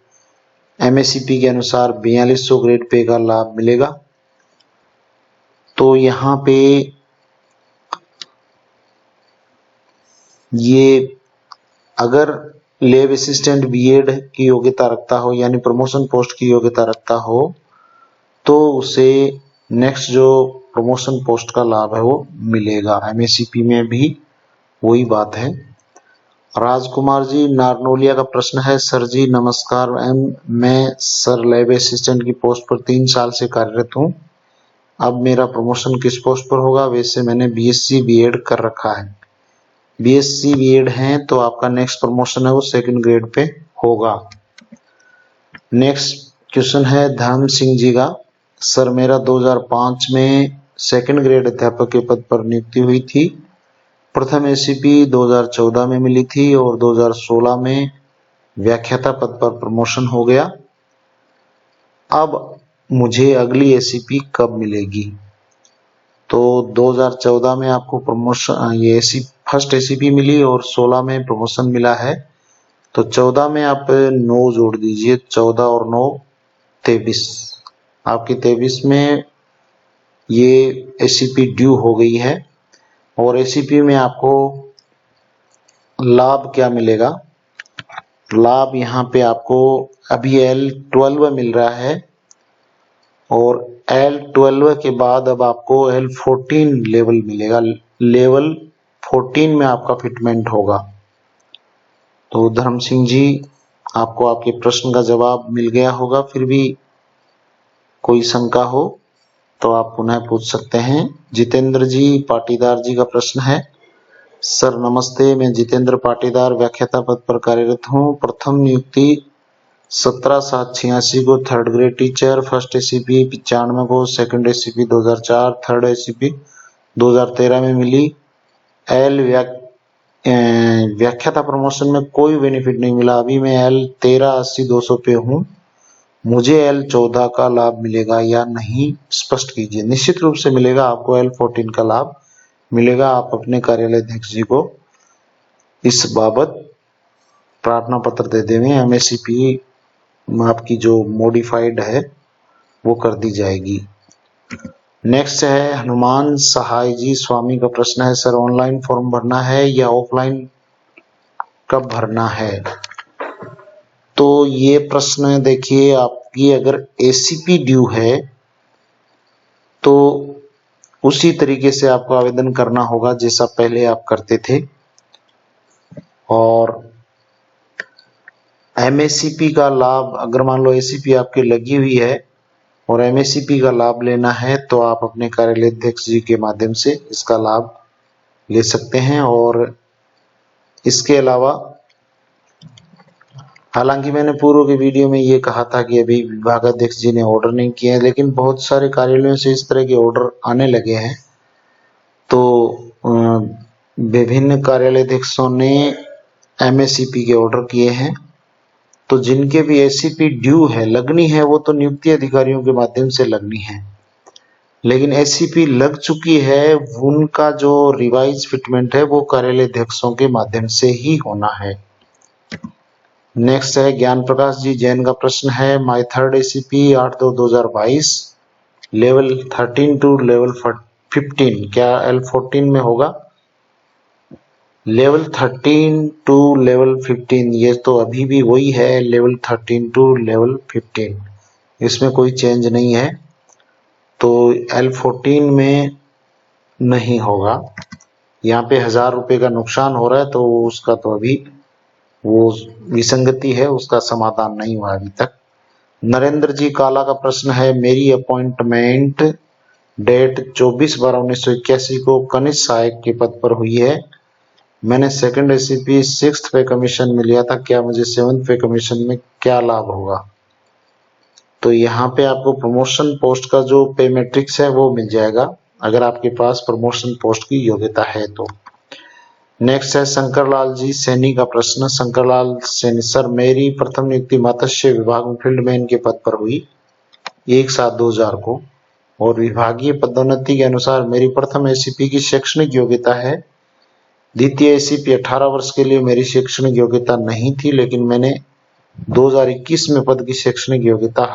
एमएससीपी के अनुसार 4200 ग्रेड पे का लाभ मिलेगा? तो यहाँ पे ये अगर लैब असिस्टेंट बीएड की योग्यता रखता हो, यानी प्रमोशन पोस्ट की योग्यता रखता हो, तो उसे नेक्स्ट जो प्रमोशन पोस्ट का लाभ है वो मिलेगा। एमएससीपी में भी वही बात है। राजकुमार जी नारनोलिया का प्रश्न है, सर जी नमस्कार, मैं सर लैब असिस्टेंट की पोस्ट पर 3 साल से कार्यरत हूँ। अब मेरा प्रमोशन किस पोस्ट पर होगा? वैसे मैंने बीएससी बीएड कर रखा है। बीएससी बीएड है तो आपका नेक्स्ट प्रमोशन है वो सेकंड ग्रेड पे होगा। नेक्स्ट क्वेश्चन है धर्म सिंह जी का, सर मेरा 2005 में सेकंड ग्रेड अध्यापक के पद पर नियुक्ति हुई थी। प्रथम एसीपी 2014 में मिली थी और 2016 में व्याख्याता पद पर प्रमोशन हो गया। अब मुझे अगली एसीपी कब मिलेगी? तो 2014 में आपको प्रमोशन ये फर्स्ट एसीपी मिली और 16 में प्रमोशन मिला है। तो 14 में आप 9 जोड़ दीजिए, 14 और 9 23। आपकी 23 में ये एसीपी ड्यू हो गई है। और एसीपी में आपको लाभ क्या मिलेगा? लाभ यहाँ पे आपको अभी L12 मिल रहा है और L12 के बाद अब आपको L14 लेवल मिलेगा। लेवल 14 में आपका फिटमेंट होगा। तो धर्म सिंह जी, आपको आपके प्रश्न का जवाब मिल गया होगा। फिर भी कोई शंका हो तो आप पुनः पूछ सकते हैं। जितेंद्र जी पाटीदार जी का प्रश्न है, सर नमस्ते, मैं जितेंद्र पाटीदार व्याख्याता पद पर कार्यरत हूँ। प्रथम नियुक्ति 17/7/86 को third grade teacher, first ACP 95 को, सेकंड एसीपी 2004, थर्ड एसीपी 2013 में मिली। व्याख्याता प्रमोशन में कोई बेनिफिट नहीं मिला। अभी मैं L13/80/200 पे हूँ। मुझे L14 का लाभ मिलेगा या नहीं, स्पष्ट कीजिए। निश्चित रूप से मिलेगा, आपको L14 का लाभ मिलेगा। आप अपने कार्यालय अध्यक्ष जी को इस बाबत प्रार्थना पत्र दे देंगे। एमएससीपी आपकी जो मॉडिफाइड है वो कर दी जाएगी। नेक्स्ट है हनुमान सहाय जी स्वामी का प्रश्न है, सर ऑनलाइन फॉर्म भरना है या ऑफलाइन कब भरना है? तो ये प्रश्न देखिए, आपकी अगर एसीपी ड्यू है तो उसी तरीके से आपको आवेदन करना होगा जैसा पहले आप करते थे। और एमएससीपी का लाभ, अगर मान लो एसीपी आपकी लगी हुई है और एमएससीपी का लाभ लेना है तो आप अपने कार्यालय अध्यक्ष जी के माध्यम से इसका लाभ ले सकते हैं। और इसके अलावा, हालांकि मैंने पूर्व के वीडियो में ये कहा था कि अभी विभागाध्यक्ष जी ने ऑर्डर नहीं किए हैं, लेकिन बहुत सारे कार्यालयों से इस तरह के ऑर्डर आने लगे हैं। तो विभिन्न कार्यालय अध्यक्षों ने एमएससीपी के ऑर्डर किए हैं। तो जिनके भी एसीपी ड्यू है, लगनी है, वो तो नियुक्ति अधिकारियों के माध्यम से लगनी है। लेकिन एसीपी लग चुकी है, उनका जो रिवाइज फिटमेंट है वो कार्यालय अध्यक्षों के माध्यम से ही होना है। नेक्स्ट है ज्ञान प्रकाश जी जैन का प्रश्न है, my third ACP 8/2/2022 level 13 to level 15 क्या L14 में होगा? लेवल 13 टू लेवल 15 ये तो अभी भी वही है, लेवल 13 टू लेवल 15, इसमें कोई चेंज नहीं है। तो L14 में नहीं होगा। यहाँ पे 1000 रुपए का नुकसान हो रहा है, तो उसका तो अभी वो विसंगति है, उसका समाधान नहीं हुआ अभी तक। नरेंद्र जी काला का प्रश्न है, मेरी अपॉइंटमेंट डेट 24/12/1981 को कनिष्ठ सहायक के पद पर हुई है। मैंने सेकंड एसीपी 6th पे कमीशन में लिया था, क्या मुझे 7th पे कमीशन में क्या लाभ होगा? तो यहाँ पे आपको प्रमोशन पोस्ट का जो पे मैट्रिक्स है वो मिल जाएगा, अगर आपके पास प्रमोशन पोस्ट की योग्यता है तो। नेक्स्ट है शंकरलाल जी सैनी का प्रश्न। शंकरलाल सैनी, सर मेरी प्रथम नियुक्ति मत्स्य विभाग में फील्डमैन के पद पर हुई 1/7/2000 को, और विभागीय पदोन्नति के अनुसार मेरी प्रथम एसीपी की शैक्षणिक योग्यता है। द्वितीय एसीपी 18 वर्ष के लिए मेरी शैक्षणिक योग्यता नहीं थी, लेकिन मैंने 2021 में पद की शैक्षणिक योग्यता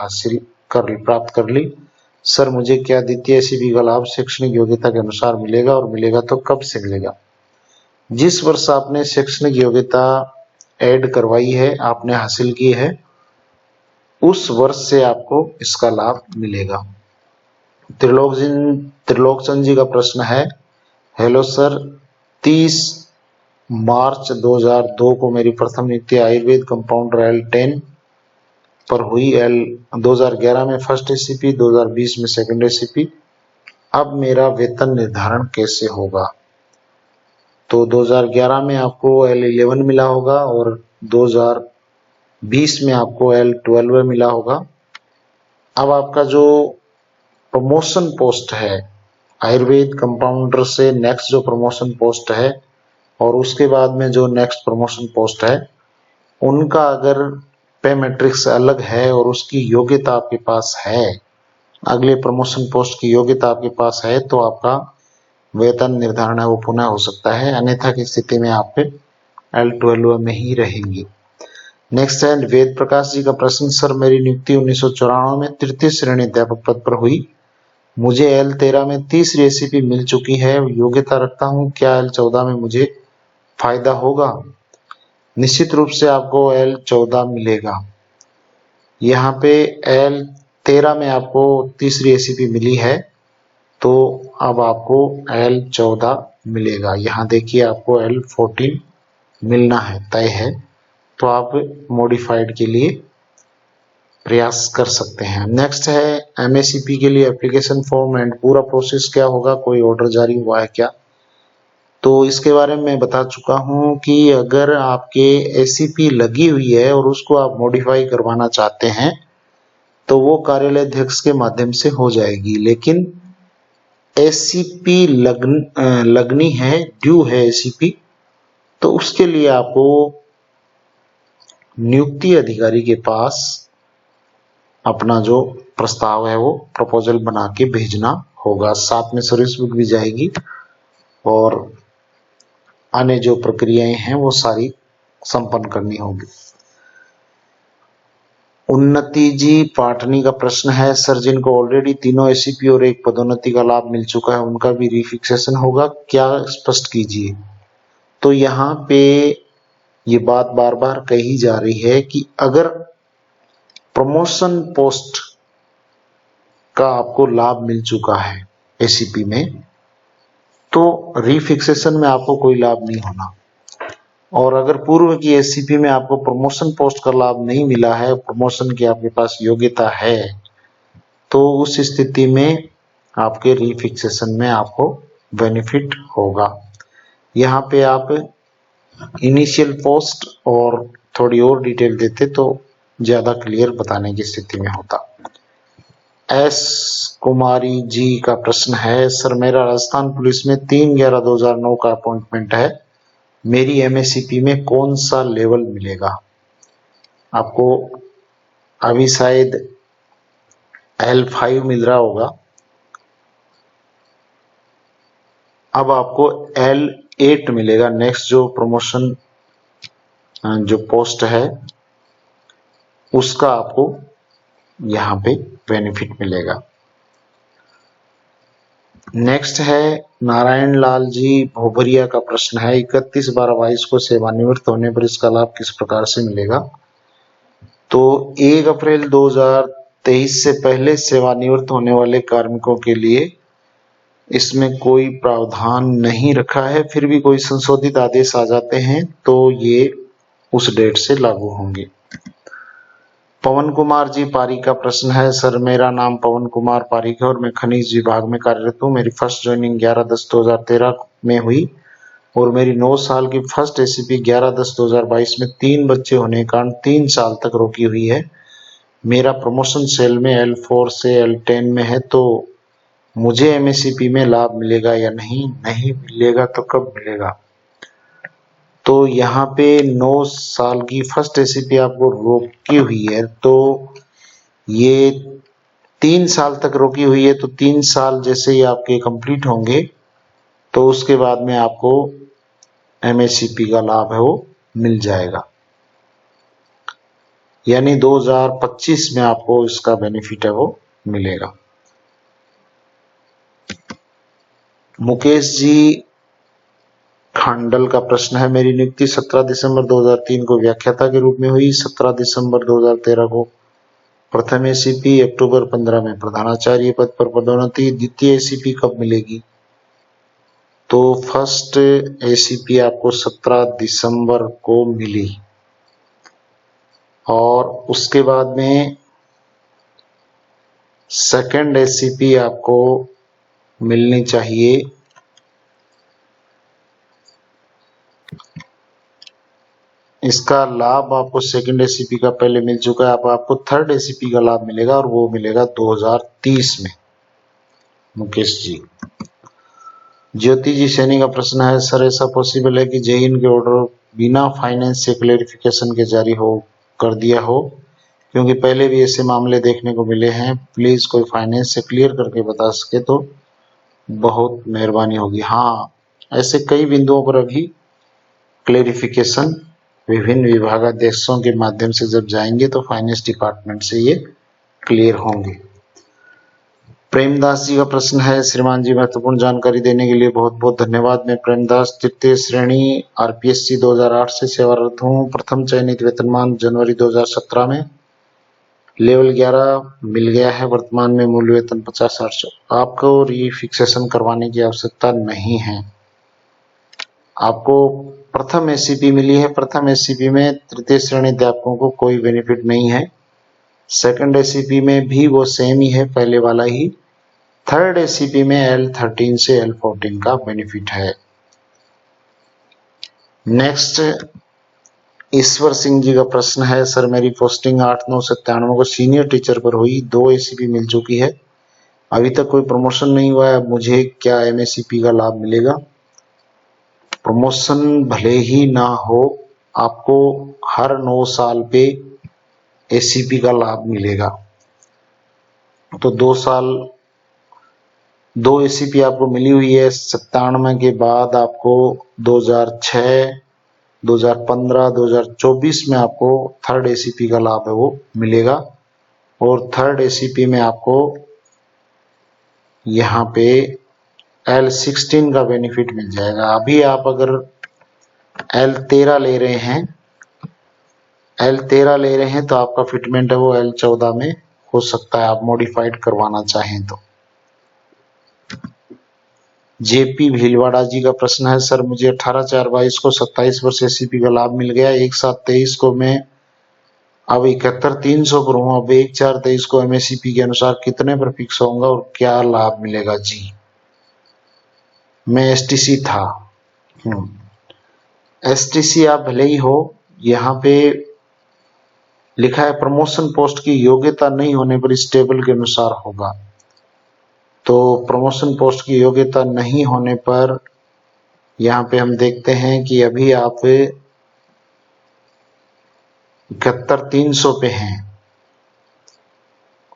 प्राप्त कर ली। सर मुझे क्या द्वितीय एसीपी का लाभ शैक्षणिक योग्यता के अनुसार मिलेगा, और मिलेगा तो कब से मिलेगा? जिस वर्ष आपने शैक्षणिक योग्यता ऐड करवाई है, आपने हासिल की है, उस वर्ष से आपको इसका लाभ मिलेगा। त्रिलोकचंद जी का प्रश्न है, हेलो सर, 30 मार्च 2002 को मेरी प्रथम नियुक्ति आयुर्वेद कंपाउंडर L10 पर हुई। 2011 में फर्स्ट एसीपी, 2020 में सेकंड एसीपी। अब मेरा वेतन निर्धारण कैसे होगा? तो 2011 में आपको L11 मिला होगा, और 2020 में आपको L12 मिला होगा। अब आपका जो प्रमोशन पोस्ट है, आयुर्वेद कंपाउंडर से नेक्स्ट जो प्रमोशन पोस्ट है, और उसके बाद में जो नेक्स्ट प्रमोशन पोस्ट है, उनका अगर पे मैट्रिक्स अलग है और उसकी योग्यता आपके पास है, अगले प्रमोशन पोस्ट की योग्यता आपके पास है, तो आपका वेतन निर्धारण है वो पुनः हो सकता है, अन्यथा की स्थिति में आप L12 में ही रहेंगे। नेक्स्ट है वेद प्रकाश जी का प्रश्न, सर मेरी नियुक्ति 1994 में तृतीय श्रेणी अध्यापक पद पर हुई। मुझे L13 में तीसरी एसीपी मिल चुकी है, योग्यता रखता हूँ, क्या L14 में मुझे फायदा होगा? निश्चित रूप से आपको L14 मिलेगा। यहाँ पे L13 में आपको तीसरी एसीपी मिली है, तो अब आपको L14 मिलेगा। यहाँ देखिए आपको L14 मिलना है, तय है, तो आप मॉडिफाइड के लिए प्रयास कर सकते हैं। नेक्स्ट है एमएसीपी के लिए एप्लीकेशन फॉर्म एंड पूरा प्रोसेस क्या होगा, कोई ऑर्डर जारी हुआ है क्या? तो इसके बारे में मैं बता चुका हूं कि अगर आपके एसीपी लगी हुई है और उसको आप मॉडिफाई करवाना चाहते हैं, तो वो कार्यालय अध्यक्ष के माध्यम से हो जाएगी, लेकिन एसीपी लगनी है, ड्यू है एसीपी, तो उसके लिए आपको नियुक्ति अधिकारी के पास अपना जो प्रस्ताव है वो प्रपोजल बना के भेजना होगा। साथ में सर्विस बुक भी जाएगी, और अन्य जो प्रक्रियाएं हैं वो सारी संपन्न करनी होगी। उन्नति जी पाटनी का प्रश्न है, सर जिनको ऑलरेडी तीनों एसीपी और एक पदोन्नति का लाभ मिल चुका है, उनका भी रिफिक्सेशन होगा क्या, स्पष्ट कीजिए। तो यहाँ पे ये बात बार बार कही जा रही है कि अगर प्रमोशन पोस्ट का आपको लाभ मिल चुका है एसीपी में, तो रिफिक्सेशन में आपको कोई लाभ नहीं होना, और अगर पूर्व की एसीपी में आपको प्रमोशन पोस्ट का लाभ नहीं मिला है, प्रमोशन की आपके पास योग्यता है, तो उस स्थिति में आपके रिफिक्सेशन में आपको बेनिफिट होगा। यहाँ पे आप इनिशियल पोस्ट और थोड़ी और डिटेल देते तो ज्यादा क्लियर बताने की स्थिति में होता। एस कुमारी जी का प्रश्न है, सर मेरा राजस्थान पुलिस में 3/11/2009 का अपॉइंटमेंट है, मेरी एमएसीपी में कौन सा लेवल मिलेगा? आपको अभी शायद L5 मिल रहा होगा, अब आपको L8 मिलेगा। नेक्स्ट जो प्रमोशन जो पोस्ट है उसका आपको यहाँ पे बेनिफिट मिलेगा। नेक्स्ट है नारायण लाल जी भोबरिया का प्रश्न है, 31/12/22 को सेवानिवृत्त होने पर इसका लाभ किस प्रकार से मिलेगा? तो 1 अप्रैल 2023 से पहले सेवानिवृत्त होने वाले कार्मिकों के लिए इसमें कोई प्रावधान नहीं रखा है, फिर भी कोई संशोधित आदेश आ जाते हैं तो ये उस डेट से लागू होंगे। पवन कुमार जी पारिक का प्रश्न है, सर मेरा नाम पवन कुमार पारिक है और मैं खनिज विभाग में कार्यरत हूँ। मेरी फर्स्ट ज्वाइनिंग 11/10/2013 में हुई और मेरी 9 साल की फर्स्ट एसीपी 11/10/2022 में 3 बच्चे होने के कारण 3 साल तक रोकी हुई है। मेरा प्रमोशन सेल में L4 से L10 में है, तो मुझे एमएससीपी में लाभ मिलेगा या नहीं? नहीं मिलेगा तो कब मिलेगा? तो यहाँ पे 9 साल की फर्स्ट एसीपी आपको रोकी हुई है, तो ये 3 साल तक रोकी हुई है, तो 3 साल जैसे ही आपके कंप्लीट होंगे तो उसके बाद में आपको एमएससीपी का लाभ है वो मिल जाएगा, यानी 2025 में आपको इसका बेनिफिट है वो मिलेगा। मुकेश जी खांडल का प्रश्न है, मेरी नियुक्ति 17 दिसंबर 2003 को व्याख्याता के रूप में हुई, 17 दिसंबर 2013 को प्रथम एसीपी, अक्टूबर 15 में प्रधानाचार्य पद पर पदोन्नति। द्वितीय एसीपी कब मिलेगी? तो फर्स्ट एसीपी आपको 17 दिसंबर को मिली और उसके बाद में सेकंड एसीपी आपको मिलनी चाहिए इसका लाभ आपको सेकंड एसीपी का पहले मिल चुका है, अब आपको थर्ड एसीपी का लाभ मिलेगा और वो मिलेगा 2030 में। मुकेश जी। ज्योति जी सैनी का प्रश्न है, सर ऐसा पॉसिबल है कि जेईन के ऑर्डर बिना फाइनेंस से क्लेरिफिकेशन के जारी हो कर दिया हो, क्योंकि पहले भी ऐसे मामले देखने को मिले हैं। प्लीज कोई फाइनेंस से क्लियर करके बता सके तो बहुत मेहरबानी होगी। हाँ, ऐसे कई बिंदुओं पर अभी क्लेरिफिकेशन विभिन्न विभागाध्यक्षों के माध्यम से जब जाएंगे तो फाइनेंस डिपार्टमेंट से ये क्लियर होंगे। प्रेमदास जी का प्रश्न है, श्रीमान जी महत्वपूर्ण जानकारी देने के लिए बहुत बहुत धन्यवाद। मैं प्रेमदास तृतीय श्रेणी आरपीएससी 2008 से सेवारत हूँ। प्रथम चयनित वेतनमान जनवरी 2017 में लेवल 11 मिल गया है। वर्तमान में मूल वेतन 50,800। आपको रीफिक्सेशन करवाने की आवश्यकता नहीं है। आपको प्रथम एसीपी मिली है। प्रथम एसीपी में तृतीय श्रेणी अध्यापकों को कोई बेनिफिट नहीं है। सेकंड एसीपी में भी वो सेम ही है, पहले वाला ही। थर्ड एसीपी में L13 से L14 का बेनिफिट है। नेक्स्ट ईश्वर सिंह जी का प्रश्न है, सर मेरी पोस्टिंग 8/9/97 को सीनियर टीचर पर हुई, 2 एसीपी मिल चुकी है, अभी तक कोई प्रमोशन नहीं हुआ है, मुझे क्या एमएससीपी का लाभ मिलेगा? प्रमोशन भले ही ना हो, आपको हर 9 साल पे एसीपी का लाभ मिलेगा। तो 2 एसीपी आपको मिली हुई है। 97 के बाद आपको 2006, 2015, 2024 में आपको थर्ड एसीपी का लाभ है वो मिलेगा और थर्ड एसीपी में आपको यहाँ पे L16 का बेनिफिट मिल जाएगा। अभी आप अगर L13 ले रहे हैं तो आपका फिटमेंट है वो L14 में हो सकता है, आप मॉडिफाइड करवाना चाहें तो। जेपी भीलवाड़ा जी का प्रश्न है, सर मुझे 18/4/22 को 27 वर्ष एसीपी का लाभ मिल गया। 1/7/23 को मैं अब 71,300 पर हूँ। अब 1/4/23 को एमएससीपी के अनुसार कितने पर फिक्स होऊंगा और क्या लाभ मिलेगा? जी मैं एसटीसी था। एसटीसी आप भले ही हो, यहाँ पे लिखा है प्रमोशन पोस्ट की योग्यता नहीं होने पर इस टेबल के अनुसार होगा। तो प्रमोशन पोस्ट की योग्यता नहीं होने पर यहाँ पे हम देखते हैं कि अभी आप 71,300 पे हैं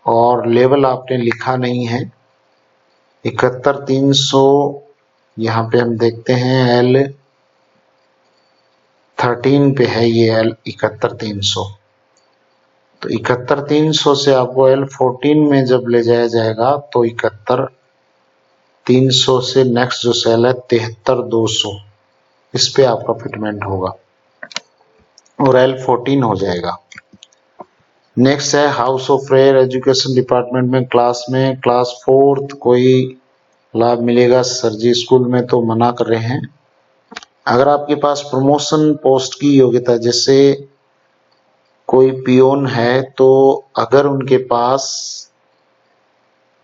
और लेवल आपने लिखा नहीं है। 71,300 यहाँ पे हम देखते हैं L13 पे है ये L71,300। तो 71,300 से आपको L14 में जब ले जाया जाएगा तो 71,300 से नेक्स्ट जो सेल है 73,200, इस पे आपका फिटमेंट होगा और L14 हो जाएगा। नेक्स्ट है house of prayer education department में क्लास 4th कोई लाभ मिलेगा। सर जी स्कूल में तो मना कर रहे हैं। अगर आपके पास प्रमोशन पोस्ट की योग्यता, जैसे कोई पियोन है, तो अगर उनके पास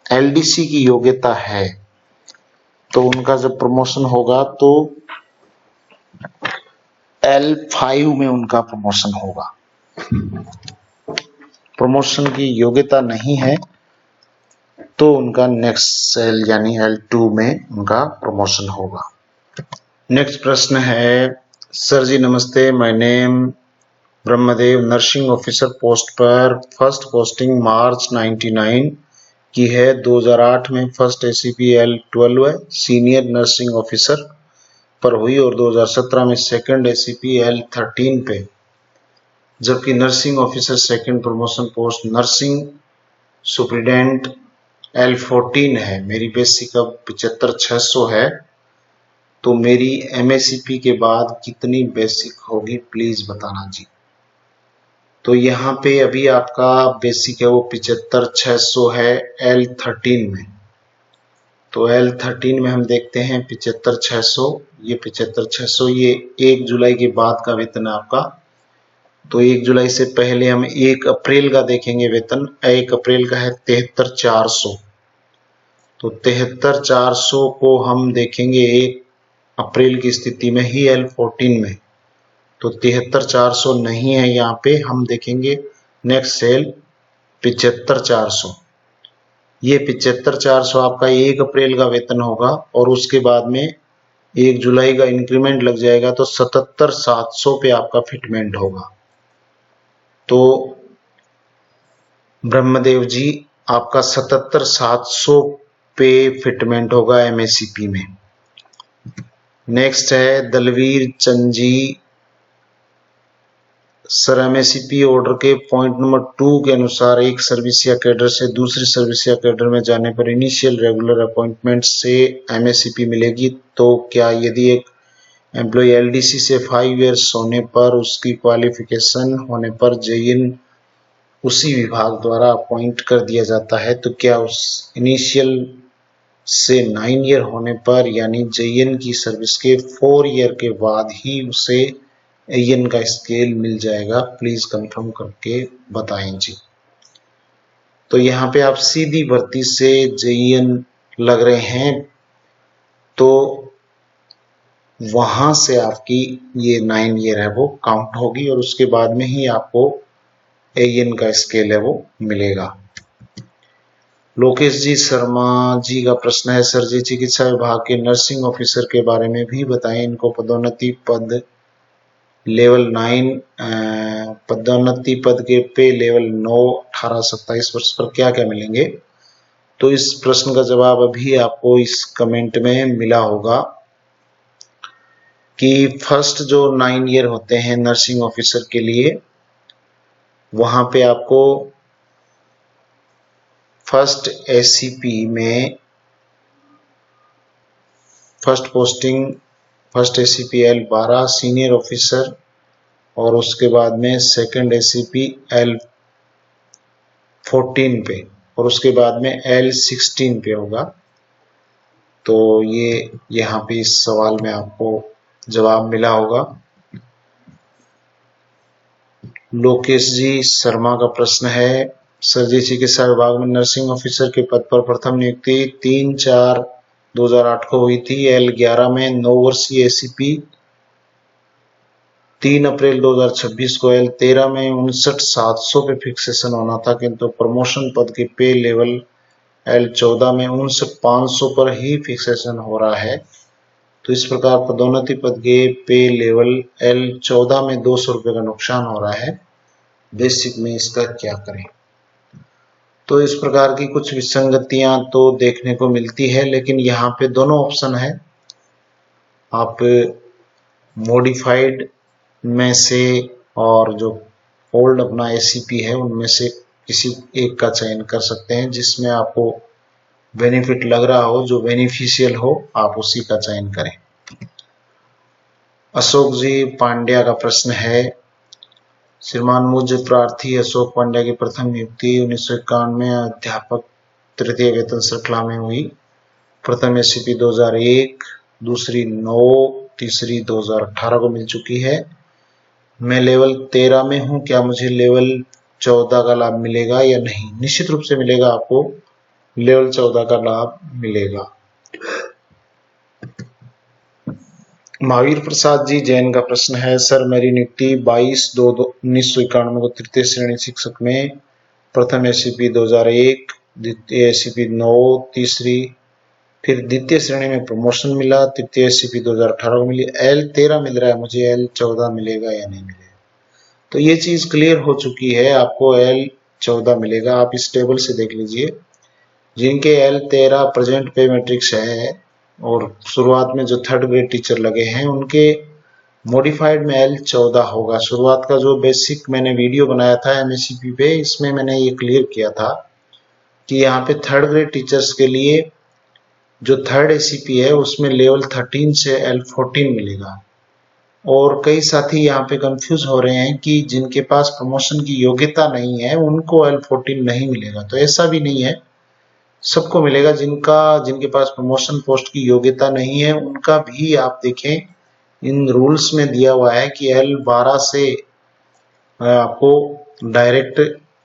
एलडीसी की योग्यता है तो उनका जब प्रमोशन होगा तो L5 में उनका प्रमोशन होगा। प्रमोशन की योग्यता नहीं है तो उनका नेक्स्ट सेल यानी L2 में उनका प्रमोशन होगा। नेक्स्ट प्रश्न है, सर जी नमस्ते, my name Brahmadev, nursing officer post पर फर्स्ट पोस्टिंग मार्च 99 की है, 2008 में फर्स्ट एसीपी L12 है, सीनियर नर्सिंग ऑफिसर पर हुई, और 2017 में सेकंड एसीपी L13 पे, जबकि nursing officer second promotion post nursing superintendent L14 है। मेरी बेसिक अब 75,600 है, तो मेरी एमएससीपी के बाद कितनी बेसिक होगी प्लीज बताना जी। तो यहाँ पे अभी आपका बेसिक है वो 75,600 है L13 में। तो L13 में हम देखते हैं 75,600, ये 75,600, ये 1 जुलाई के बाद का वेतन है आपका। तो 1 जुलाई से पहले हम 1 अप्रैल का देखेंगे वेतन। 1 अप्रैल का है 73,400। तो 73,400 को हम देखेंगे 1 अप्रैल की स्थिति में ही L14 में, तो 73,400 नहीं है यहाँ पे। हम देखेंगे नेक्स्ट सेल 75,400। ये 75,400 आपका 1 अप्रैल का वेतन होगा, और उसके बाद में 1 जुलाई का इंक्रीमेंट लग जाएगा, तो 77,700 पे आपका फिटमेंट होगा। तो ब्रह्मदेव जी आपका 77,700 पे फिटमेंट होगा एमएससीपी में। नेक्स्ट है Dalvir Chand ji, sir MSCP order के पॉइंट नंबर 2 के अनुसार एक सर्विस या कैडर से दूसरी सर्विस या कैडर में जाने पर इनिशियल रेगुलर अपॉइंटमेंट से एमएससीपी मिलेगी, तो क्या यदि एक एम्प्लॉय एलडीसी से 5 इयर्स होने पर उसकी क्वालिफिकेशन होने पर जेईएन उसी विभाग द्वारा अपॉइंट कर दिया जाता है, तो क्या उस इनिशियल से 9 ईयर होने पर यानी जेईएन की सर्विस के 4 ईयर के बाद ही उसे एएन का स्केल मिल जाएगा? प्लीज कंफर्म करके बताएं जी। तो यहाँ पे आप सीधी भर्ती से जेईएन लग रहे हैं, तो वहां से आपकी ये 9 ईयर है वो काउंट होगी, और उसके बाद में ही आपको एएन का स्केल है वो मिलेगा। लोकेश जी शर्मा जी का प्रश्न है, सर जी चिकित्सा विभाग के नर्सिंग ऑफिसर के बारे में भी बताएं, इनको पदोन्नति पद लेवल 9 पदोन्नति पद के पे लेवल 9 18-27 वर्ष पर क्या क्या मिलेंगे? तो इस प्रश्न का जवाब अभी आपको इस कमेंट में मिला होगा कि फर्स्ट जो 9 ईयर होते हैं नर्सिंग ऑफिसर के लिए, वहां पे आपको फर्स्ट एसीपी में first posting first ACP L12 senior officer, और उसके बाद में सेकंड एसीपी L14 पे, और उसके बाद में L16 पे होगा। तो ये यहाँ पे इस सवाल में आपको जवाब मिला होगा। लोकेश जी शर्मा का प्रश्न है, सर जी चिकित्सा विभाग में नर्सिंग ऑफिसर के पद पर प्रथम नियुक्ति 3/4/2008 को हुई थी। L11 में 9 वर्षीय एसीपी 3 अप्रैल 2026 को L13 में 59,700 पे फिक्सेशन होना था, किंतु प्रमोशन पद के पे लेवल L14 में 59,500 पर ही फिक्सेशन हो रहा है। तो इस प्रकार पदोन्नति पद के पे लेवल L14 में 200 रुपये का नुकसान हो रहा है। बेसिक में इसका क्या करें? तो इस प्रकार की कुछ विसंगतियां तो देखने को मिलती है, लेकिन यहाँ पे दोनों ऑप्शन है। आप मॉडिफाइड में से और जो ओल्ड अपना एसीपी है उनमें से किसी एक का चयन कर सकते हैं, जिसमें आपको बेनिफिट लग रहा हो, जो बेनिफिशियल हो, आप उसी का चयन करें। अशोक जी पांड्या का प्रश्न है, श्रीमान मुझ प्रार्थी अशोक पांड्या की प्रथम नियुक्ति 1991 में अध्यापक तृतीय वेतन श्रृंखला में हुई। प्रथम एसीपी 2001, दूसरी 9, तीसरी 2018 को मिल चुकी है। मैं लेवल 13 में हूं, क्या मुझे लेवल 14 का लाभ मिलेगा या नहीं? निश्चित रूप से मिलेगा, आपको लेवल 14 का लाभ मिलेगा। महावीर प्रसाद जी जैन का प्रश्न है, सर मेरी नियुक्ति 22/2/1991 को तृतीय श्रेणी शिक्षक में प्रथम एसीपी 2001, द्वितीय एसीपी 9, तीसरी, फिर द्वितीय श्रेणी में प्रमोशन मिला, तृतीय एसीपी 2018 को मिली, L13 मिल रहा है, मुझे L14 मिलेगा या नहीं मिलेगा? तो ये चीज क्लियर हो चुकी है, आपको L14 मिलेगा। आप इस टेबल से देख लीजिए, जिनके L13 प्रेजेंट पे मैट्रिक्स है और शुरुआत में जो थर्ड ग्रेड टीचर लगे हैं उनके मॉडिफाइड में L14 होगा। शुरुआत का जो बेसिक मैंने वीडियो बनाया था एमएससीपी पे, इसमें मैंने ये क्लियर किया था कि यहाँ पे थर्ड ग्रेड टीचर्स के लिए जो थर्ड एसीपी है उसमें लेवल 13 से L14 मिलेगा। और कई साथी यहाँ पे कंफ्यूज हो रहे हैं कि जिनके पास प्रमोशन की योग्यता नहीं है उनको L14 नहीं मिलेगा, तो ऐसा भी नहीं है, सबको मिलेगा। जिनके पास प्रमोशन पोस्ट की योग्यता नहीं है उनका भी आप देखें इन रूल्स में दिया हुआ है कि L12 से आपको डायरेक्ट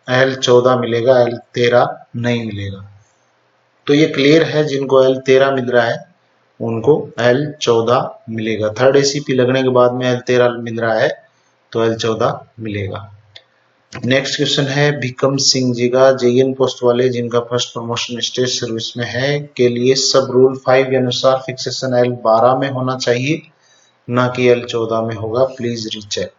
L14 मिलेगा, L13 नहीं मिलेगा। तो ये क्लियर है, जिनको L13 मिल रहा है उनको L14 मिलेगा। थर्ड एसीपी लगने के बाद में L13 मिल रहा है तो L14 मिलेगा। नेक्स्ट क्वेश्चन है भिकम सिंह जी का, जेईएन पोस्ट वाले जिनका फर्स्ट प्रमोशन स्टेट सर्विस में है के लिए सब रूल 5 के अनुसार फिक्सेशन L12 में होना चाहिए, ना कि L14 में होगा, प्लीज रीचेक।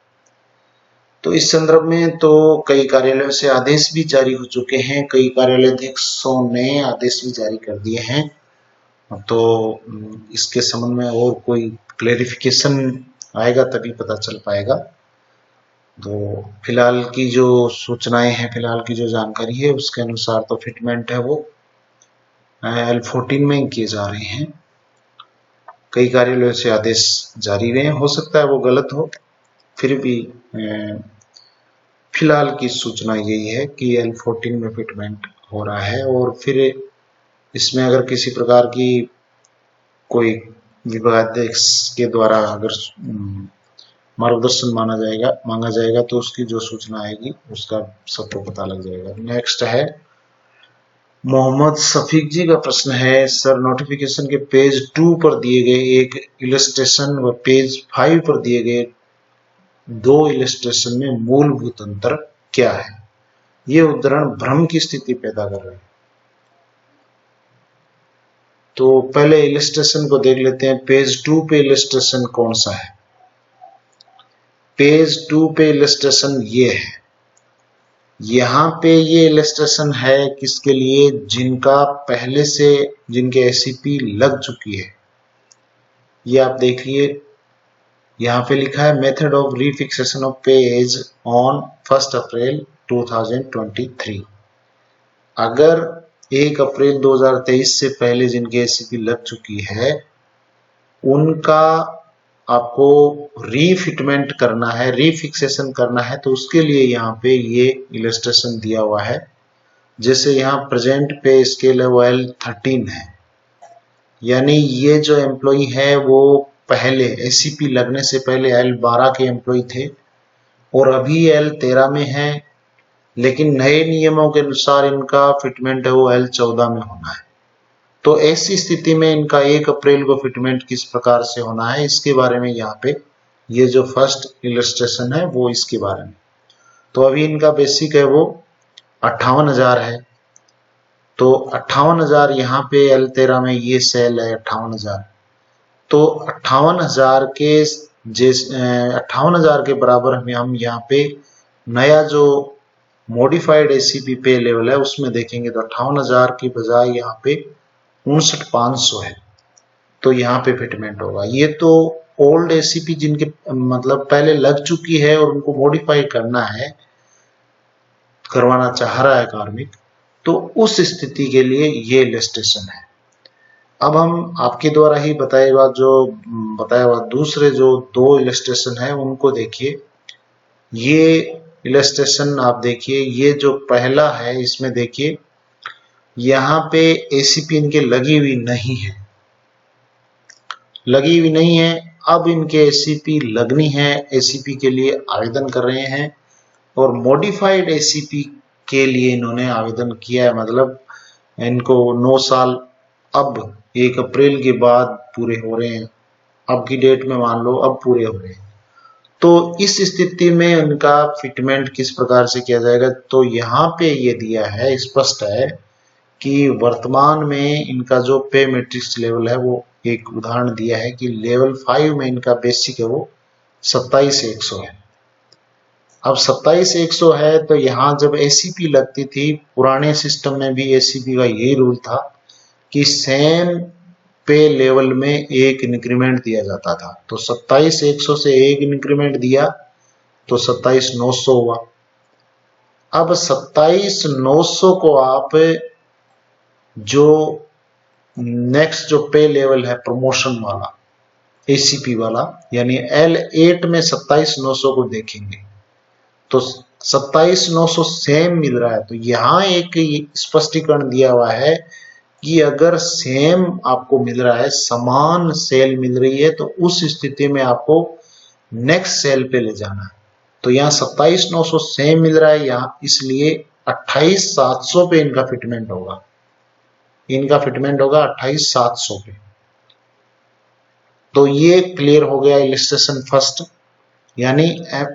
तो इस संदर्भ में तो कई कार्यालयों से आदेश भी जारी हो चुके हैं, कई कार्यालयाध्यक्षों ने आदेश भी जारी कर दिए हैं। तो इसके संबंध में और कोई क्लेरिफिकेशन आएगा तभी पता चल पाएगा। तो फिलहाल की जो सूचनाएं हैं, फिलहाल की जो जानकारी है उसके अनुसार तो फिटमेंट है वो L14 में किए जा रहे हैं। कई कार्यालयों से आदेश जारी हुए हैं, हो सकता है वो गलत हो, फिर भी फिलहाल की सूचना यही है कि L14 में फिटमेंट हो रहा है। और फिर इसमें अगर किसी प्रकार की कोई विभागाध्यक्ष के द्वारा अगर मार्गदर्शन मांगा जाएगा तो उसकी जो सूचना आएगी उसका सबको पता लग जाएगा। नेक्स्ट है मोहम्मद शफीक जी का प्रश्न है, सर नोटिफिकेशन के पेज 2 पर दिए गए एक इलस्ट्रेशन व पेज 5 पर दिए गए 2 इलस्ट्रेशन में मूलभूत अंतर क्या है? ये उदाहरण भ्रम की स्थिति पैदा कर रहे हैं। तो पहले इलस्ट्रेशन को देख लेते हैं, पेज 2 पे इलस्ट्रेशन कौन सा है? पेज 2 पे इलस्ट्रेशन ये है, यहाँ पे ये इलस्ट्रेशन है किसके लिए? जिनका पहले से जिनके एसीपी लग चुकी है। ये आप देखिए, यहाँ पे लिखा है method of refixation of pay on 1 April 2023। अगर 1 अप्रैल 2023 से पहले जिनके एसीपी लग चुकी है उनका आपको रीफिटमेंट करना है, रीफिक्सेशन करना है, तो उसके लिए यहाँ पे ये इलस्ट्रेशन दिया हुआ है। जैसे यहाँ प्रेजेंट पे स्केल है वो L13 है, यानी ये जो एम्प्लॉय है वो पहले एसीपी लगने से पहले L12 के एम्प्लॉय थे और अभी L13 में है, लेकिन नए नियमों के अनुसार इनका फिटमेंट है वो L14 में होना है। तो ऐसी स्थिति में इनका 1 अप्रैल को फिटमेंट किस प्रकार से होना है, इसके बारे में यहाँ पे ये जो फर्स्ट इलस्ट्रेशन है वो इसके बारे में। तो अभी इनका बेसिक है वो 58,000 है, तो 58,000 यहाँ पे L13 में ये सेल है 58,000, तो 58,000 के 58,000 के बराबर हम यहाँ पे नया जो मॉडिफाइड एसीपी पे लेवल है उसमें देखेंगे तो 58,000 की बजाय यहाँ पे 59,500 है, तो यहाँ पे फिटमेंट होगा। ये तो ओल्ड एसीपी जिनके मतलब पहले लग चुकी है और उनको मॉडिफाई करवाना चाह रहा है कार्मिक, तो उस स्थिति के लिए ये इलस्ट्रेशन है। अब हम आपके द्वारा ही बताया हुआ दूसरे जो 2 इलस्ट्रेशन है उनको देखिए। ये इलस्ट्रेशन आप देखिए, ये जो पहला है इसमें देखिए यहाँ पे एसीपी इनके लगी हुई नहीं है, लगी हुई नहीं है। अब इनके एसीपी लगनी है, एसीपी के लिए आवेदन कर रहे हैं और मॉडिफाइड एसीपी के लिए इन्होंने आवेदन किया है। मतलब इनको 9 साल अब 1 अप्रैल के बाद पूरे हो रहे हैं, अब की डेट में मान लो अब पूरे हो रहे हैं। तो इस स्थिति में उनका फिटमेंट किस प्रकार से किया जाएगा, तो यहाँ पे ये दिया है, स्पष्ट है कि वर्तमान में इनका जो पे मैट्रिक्स लेवल है वो एक उदाहरण दिया है कि लेवल 5 में इनका बेसिक है वो 27,100 है। अब 27,100 है तो यहाँ जब एसीपी लगती थी, पुराने सिस्टम में भी एसीपी का यही रूल था कि सेम पे लेवल में एक इंक्रीमेंट दिया जाता था। तो 27,100 से एक इंक्रीमेंट दिया तो 27,900 हुआ। अब 27,900 को आप जो नेक्स्ट जो पे लेवल है प्रमोशन वाला एसीपी वाला यानी L8 में 27,900 को देखेंगे तो 27,900 सेम मिल रहा है। तो यहाँ एक स्पष्टीकरण दिया हुआ है कि अगर सेम आपको मिल रहा है, समान सेल मिल रही है, तो उस स्थिति में आपको नेक्स्ट सेल पे ले जाना है। तो यहाँ 27,900 सेम मिल रहा है यहाँ, इसलिए 28,700 पे इनका फिटमेंट होगा, इनका फिटमेंट होगा 28,700 पे। तो ये क्लियर हो गया इलस्ट्रेशन फर्स्ट, यानी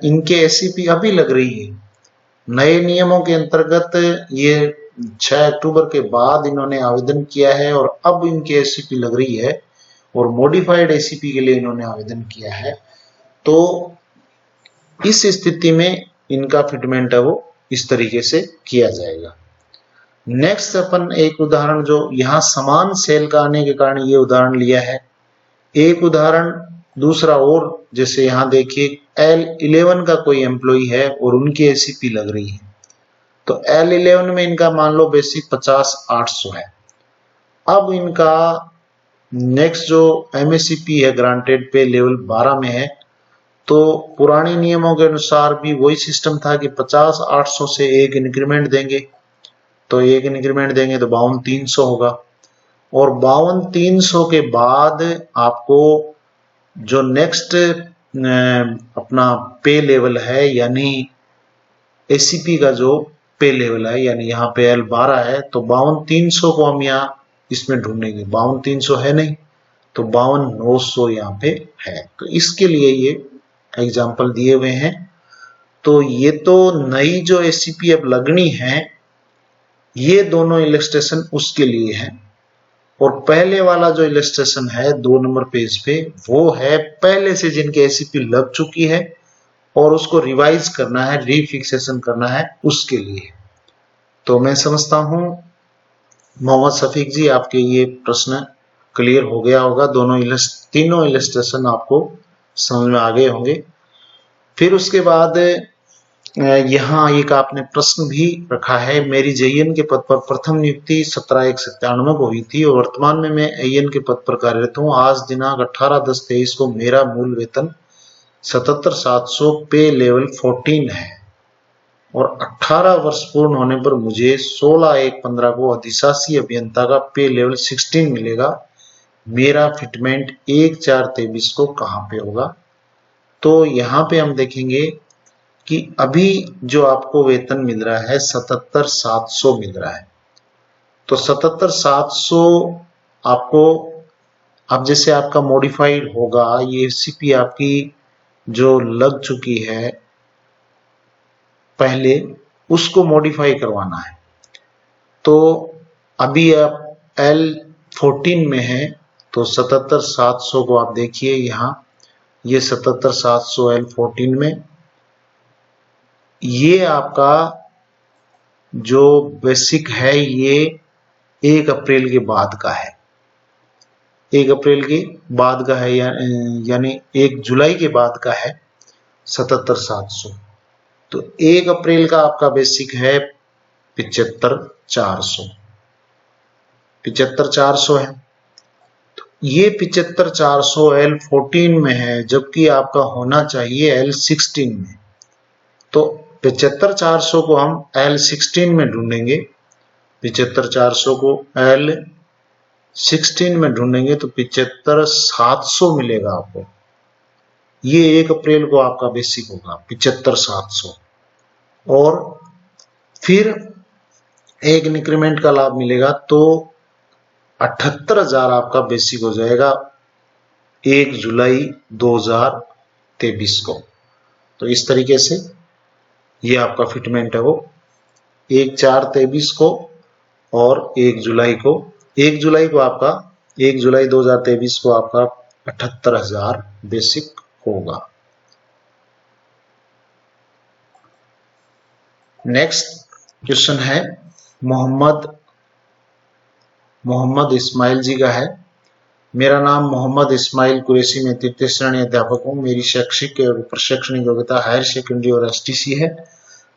इनके एसीपी अभी लग रही है। नए नियमों के अंतर्गत ये 6 अक्टूबर के बाद इन्होंने आवेदन किया है और अब इनकी एसीपी लग रही है और मॉडिफाइड एसीपी के लिए इन्होंने आवेदन किया है। तो इस स्थिति में इनका फिटमेंट है वो इस तरीके से किया जाएगा। नेक्स्ट अपन एक उदाहरण, जो यहाँ समान सेल का आने के कारण ये उदाहरण लिया है, एक उदाहरण दूसरा और, जैसे यहाँ देखिए L11 का कोई एम्प्लॉय है और उनकी एसीपी लग रही है। तो L11 में इनका मान लो बेसिक 50,800 है। अब इनका नेक्स्ट जो एमएससीपी है ग्रांटेड पे लेवल 12 में है, तो पुराने नियमों के अनुसार भी वही सिस्टम था कि 50,800 से एक इंक्रीमेंट देंगे, तो एक इंक्रीमेंट देंगे तो 52,300 होगा और 52,300 के बाद आपको जो नेक्स्ट अपना पे लेवल है यानी एसीपी का जो पे लेवल है, यानी यहाँ पे L12 है, तो 52,300 को हम यहाँ इसमें ढूंढेंगे। 52,300 है नहीं तो 52,900 यहाँ पे है। तो इसके लिए ये एग्जाम्पल दिए हुए हैं। तो ये तो नई जो एसीपी अब लगनी है, ये दोनों इलस्ट्रेशन उसके लिए है और पहले वाला जो इलस्ट्रेशन है 2 नंबर पेज पे, वो है पहले से जिनके एसीपी लग चुकी है और उसको रिवाइज करना है, रीफिक्सेशन करना है, उसके लिए। तो मैं समझता हूं मोहम्मद शफीक जी आपके ये प्रश्न क्लियर हो गया होगा, तीनों इलस्ट्रेशन आपको समझ में आ गए होंगे। फिर उसके बाद यहाँ एक आपने प्रश्न भी रखा है, मेरी जेईएन के पद पर प्रथम नियुक्ति 17/1/97 को हुई थी और वर्तमान में मैं एईएन के पद पर कार्यरत हूँ। आज दिनांक 18/10/23 को मेरा मूल वेतन 77,700 पे लेवल 14 है और 18 वर्ष पूर्ण होने पर मुझे 16/1/15 को अधिशासी अभियंता का पे लेवल 16 मिलेगा। मेरा फिटमेंट 1/4/23 को कहाँ पे होगा? तो यहाँ पे हम देखेंगे कि अभी जो आपको वेतन मिल रहा है 77,700 मिल रहा है। तो 77,700 आपको, अब जैसे आपका मॉडिफाइड होगा, ये एसीपी आपकी जो लग चुकी है पहले, उसको मॉडिफाई करवाना है। तो अभी आप L14 में है तो 77,700 को आप देखिए यहाँ, ये 77,700 L14 में, ये आपका जो बेसिक है ये 1 अप्रैल के बाद का है, 1 अप्रैल के बाद का है, यानी 1 जुलाई के बाद का है 77,700। तो 1 अप्रैल का आपका बेसिक है 75,400, 75,400 है। तो ये 75,400 L14 में है, जबकि आपका होना चाहिए L16 में। तो 75,400 को हम L16 में ढूंढेंगे। 75,400 को L16 में ढूंढेंगे तो 75,700 मिलेगा आपको। ये 1 अप्रैल को आपका बेसिक होगा 75,700। और फिर एक इंक्रीमेंट का लाभ मिलेगा तो 78,000 आपका बेसिक हो जाएगा 1 जुलाई 2023 को। तो इस तरीके से ये आपका फिटमेंट है वो 1/4/23 को और 1 जुलाई को। 1 जुलाई को आपका 1 जुलाई 2023 को आपका 78,000 बेसिक होगा। नेक्स्ट क्वेश्चन है मोहम्मद इस्माइल जी का है। मेरा नाम मोहम्मद इस्माइल कुरैशी, में तृतीय श्रेणी अध्यापक हूँ। मेरी शैक्षिक एवं प्रशैक्षणिक योग्यता हायर सेकेंडरी और एसटीसी है।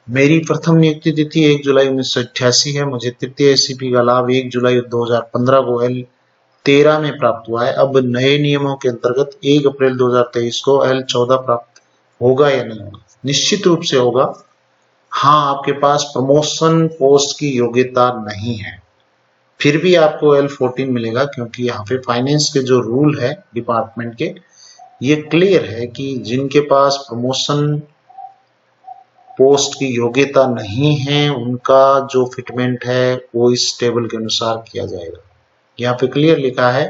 मेरी प्रथम नियुक्ति तिथि 1 जुलाई 1988 है। मुझे तृतीय एसीपी का लाभ 1 जुलाई 2015 को L13 में प्राप्त हुआ है। अब नए नियमों के अंतर्गत 1 अप्रैल 2023 को L14 प्राप्त होगा या नहीं होगा? निश्चित रूप से होगा। हाँ, आपके पास प्रमोशन पोस्ट की योग्यता नहीं है, फिर भी आपको L14 मिलेगा, क्योंकि यहाँ पे फाइनेंस के जो रूल है डिपार्टमेंट के, ये क्लियर है कि जिनके पास प्रमोशन पोस्ट की योग्यता नहीं है उनका जो फिटमेंट है वो इस टेबल के अनुसार किया जाएगा। यहाँ पे क्लियर लिखा है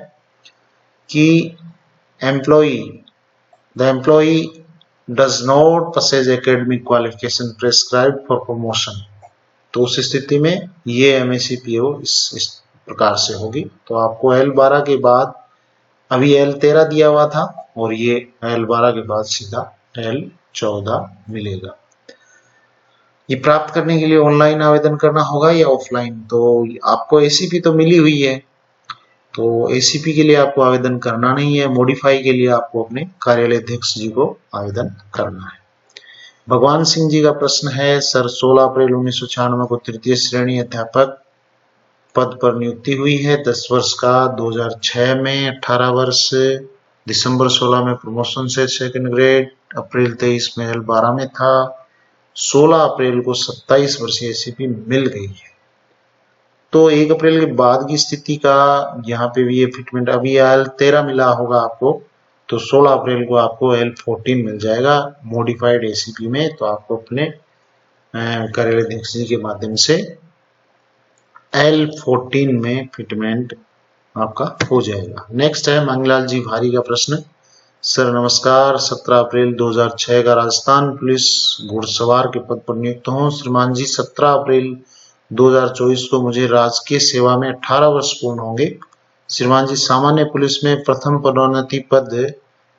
कि the employee does not possess academic qualification prescribed for promotion। तो उस स्थिति में ये MACPO इस प्रकार से होगी। तो आपको L12 के बाद अभी L13 दिया हुआ था और ये L12 के बाद सीधा L14 मिलेगा। ये प्राप्त करने के लिए ऑनलाइन आवेदन करना होगा या ऑफलाइन? तो आपको ACP तो मिली हुई है, तो ACP के लिए आपको आवेदन करना नहीं है। मॉडिफाई के लिए आपको अपने कार्यालय अध्यक्ष जी को आवेदन करना है। भगवान सिंह जी का प्रश्न है, सर 16 अप्रैल 1996 को तृतीय श्रेणी अध्यापक पद पर नियुक्ति हुई है। 10 वर्ष का 2006 में, 18 वर्ष दिसंबर 16 में प्रमोशन से सेकंड ग्रेड, अप्रैल 23 में L12 में था, 16 अप्रैल को 27 वर्षीय ACP मिल गई है। तो 1 अप्रैल के बाद की स्थिति का यहाँ पे भी ये फिटमेंट, अभी L13 मिला होगा आपको, तो 16 अप्रैल को आपको L14 मिल जाएगा मॉडिफाइड ACP में। तो आपको अपने कार्यालय अध्यक्ष जी के माध्यम से L14 में फिटमेंट आपका हो जाएगा। नेक्स्ट है मंगलाल जी भारी का प्रश्न, सर नमस्कार, 17 अप्रैल 2006 का राजस्थान पुलिस घुड़सवार के पद पर नियुक्त हूँ। श्रीमान जी 17 अप्रैल 2024 को मुझे राजकीय सेवा में 18 वर्ष पूर्ण होंगे। श्रीमान जी सामान्य पुलिस में प्रथम पदोन्नति पद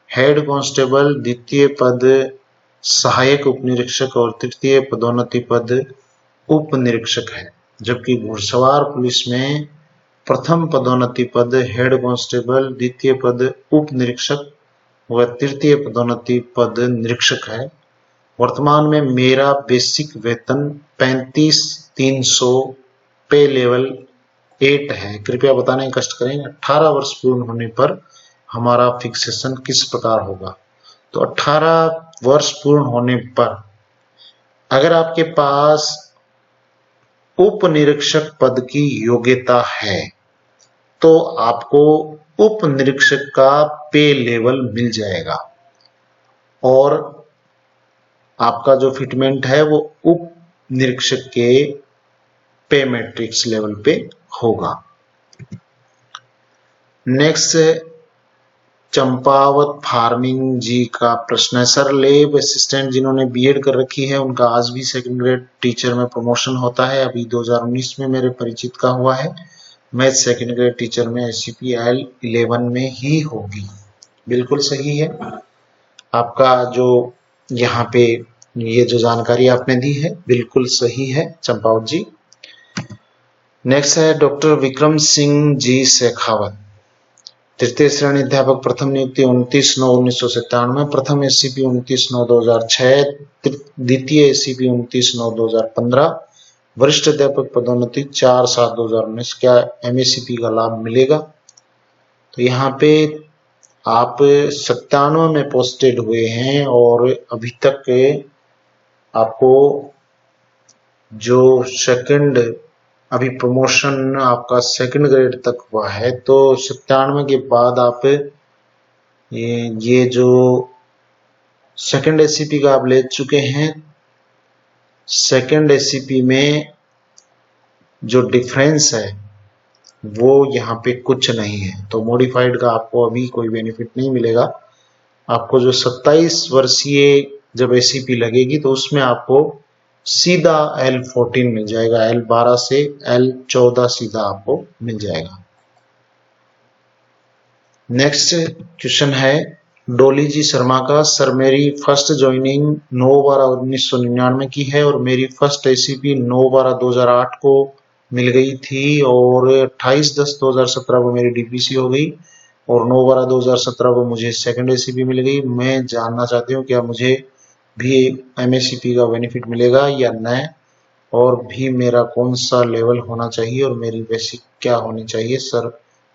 हेड कांस्टेबल, द्वितीय पद सहायक उप निरीक्षक और तृतीय पदोन्नति पद उप निरीक्षक है, जबकि घुड़सवार पुलिस में प्रथम पदोन्नति पद हेड कांस्टेबल, द्वितीय पद उप निरीक्षक व तृतीय पदोन्नति पद निरीक्षक है। वर्तमान में मेरा बेसिक वेतन 35,300 पे लेवल 8 है। कृपया बताने का कष्ट करें 18 वर्ष पूर्ण होने पर हमारा फिक्सेशन किस प्रकार होगा? तो 18 वर्ष पूर्ण होने पर अगर आपके पास उप निरीक्षक पद की योग्यता है तो आपको उप निरीक्षक का पे लेवल मिल जाएगा और आपका जो फिटमेंट है वो उप निरीक्षक के पे मैट्रिक्स लेवल पे होगा। नेक्स्ट चंपावत फार्मिंग जी का प्रश्न है, सर लेब असिस्टेंट जिन्होंने बीएड कर रखी है उनका आज भी सेकंड ग्रेड टीचर में प्रमोशन होता है। अभी 2019 में मेरे परिचित का हुआ है। मैथ सेकंड ग्रेड टीचर में ACP L11 में ही होगी। बिल्कुल सही है आपका, जो यहाँ पे ये जो जानकारी आपने दी है बिल्कुल सही है चंपावत जी। नेक्स्ट है डॉक्टर विक्रम सिंह जी शेखावत, तृतीय श्रेणी अध्यापक, प्रथम नियुक्ति 29/9/1997, प्रथम ACP 29/9/2006, द्वितीय ACP 29/9/2015, वरिष्ठ अध्यापक पदोन्नति 4/7/2019। क्या MACP का लाभ मिलेगा? तो यहाँ पे आप 97 में पोस्टेड हुए हैं और अभी तक आपको जो सेकंड अभी प्रमोशन आपका सेकंड ग्रेड तक हुआ है, तो 97 के बाद आप ये जो सेकंड एससीपी का आप ले चुके हैं, सेकंड एससीपी में जो डिफरेंस है वो यहाँ पे कुछ नहीं है, तो मॉडिफाइड का आपको अभी कोई बेनिफिट नहीं मिलेगा। आपको जो 27 वर्षीय जब एससीपी लगेगी तो उसमें आपको सीधा L14 मिल जाएगा, L12 से L14 सीधा आपको मिल जाएगा। नेक्स्ट क्वेश्चन है डोली जी शर्मा का, सर मेरी फर्स्ट ज्वाइनिंग 9/12/1999 की है और मेरी फर्स्ट एसीपी 9/12/2008 को मिल गई थी और 28/10/2017 को मेरी डीपीसी हो गई और 9/12/2017 को मुझे सेकंड एसीपी मिल गई। मैं जानना चाहती हूँ क्या मुझे भी एमएससीपी का बेनिफिट मिलेगा या नहीं, और भी मेरा कौन सा लेवल होना चाहिए और मेरी बेसिक क्या होनी चाहिए, सर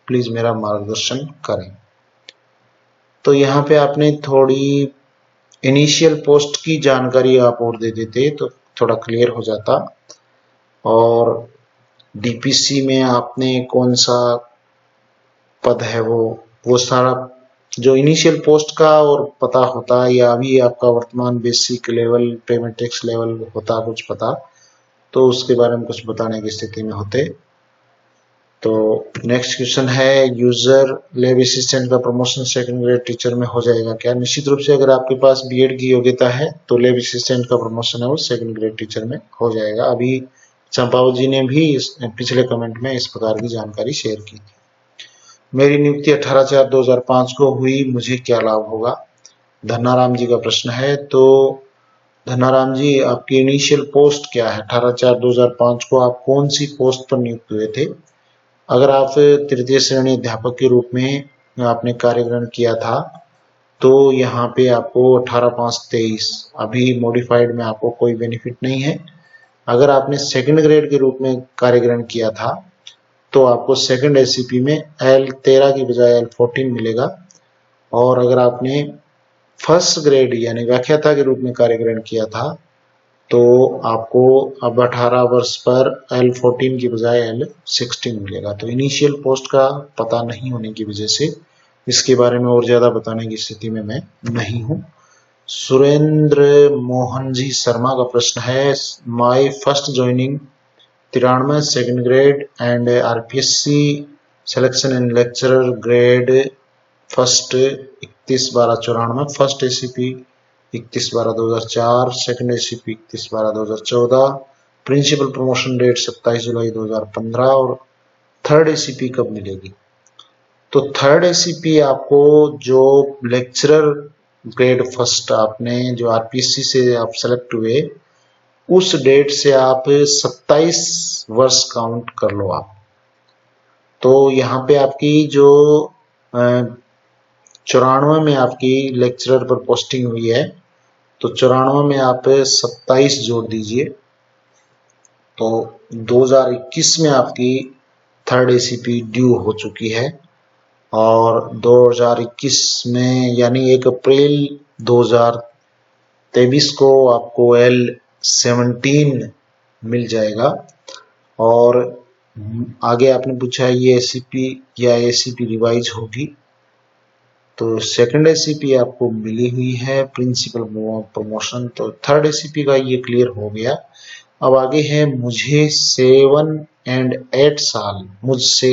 प्लीज मेरा मार्गदर्शन करें। तो यहाँ पे आपने थोड़ी इनिशियल पोस्ट की जानकारी आप और दे देते तो थोड़ा क्लियर हो जाता, और डीपीसी में आपने कौन सा पद है वो सारा जो इनिशियल पोस्ट का और पता होता, या अभी आपका वर्तमान basic level payment tax level होता कुछ पता, तो उसके बारे में कुछ बताने की स्थिति में होते। तो नेक्स्ट क्वेश्चन है यूजर लैब असिस्टेंट का प्रमोशन सेकंड ग्रेड टीचर में हो जाएगा क्या? निश्चित रूप से अगर आपके पास बीएड की योग्यता है तो लैब असिस्टेंट का प्रमोशन है वो सेकंड ग्रेड टीचर में हो जाएगा। अभी चंपावत जी ने भी पिछले कमेंट में इस प्रकार की जानकारी शेयर की थी। मेरी नियुक्ति 18/4/2005 को हुई, मुझे क्या लाभ होगा? धन्नाराम जी का प्रश्न है। तो धन्नाराम जी आपकी इनिशियल पोस्ट क्या है? 18/4/2005 को आप कौन सी पोस्ट पर नियुक्त हुए थे? अगर आप तृतीय श्रेणी अध्यापक के रूप में आपने कार्य ग्रहण किया था तो यहाँ पे आपको 18/5/23 अभी मॉडिफाइड में आपको कोई बेनिफिट नहीं है। अगर आपने सेकंड ग्रेड के रूप में कार्य ग्रहण किया था तो आपको सेकंड एससीपी में L13 की बजाय L14 मिलेगा, और अगर आपने फर्स्ट ग्रेड यानी व्याख्याता के रूप में कार्य ग्रहण किया था तो आपको अब 18 वर्ष पर L14 की बजाय L16 मिलेगा। तो इनिशियल पोस्ट का पता नहीं होने की वजह से इसके बारे में और ज्यादा बताने की स्थिति में मैं नहीं हूं। सुरेंद्र मोहन जी शर्मा का प्रश्न है, my first joining 93 second grade and RPSC selection in lecturer grade first 31/12/94, first ACP 31/12/2004, second ACP 31/12/2014, principal promotion date 27 जुलाई 2015, और थर्ड एसीपी कब मिलेगी? तो थर्ड एसीपी आपको जो लेक्चरर ग्रेड फर्स्ट आपने जो आरपीएससी से आप सेलेक्ट हुए उस डेट से आप 27 वर्ष काउंट कर लो आप। तो यहाँ पे आपकी जो 94 में आपकी लेक्चरर पर पोस्टिंग हुई है तो 94 में आप 27 जोड़ दीजिए, तो 2021 में आपकी थर्ड एसीपी ड्यू हो चुकी है, और 2021 में यानी 1 अप्रैल 2023 को आपको L17 मिल जाएगा। और आगे आपने पूछा ये एसीपी या एसीपी रिवाइज होगी, तो सेकंड एसीपी आपको मिली हुई है प्रिंसिपल प्रमोशन, तो थर्ड एसीपी का ये क्लियर हो गया। अब आगे है मुझे 7 और 8 साल मुझसे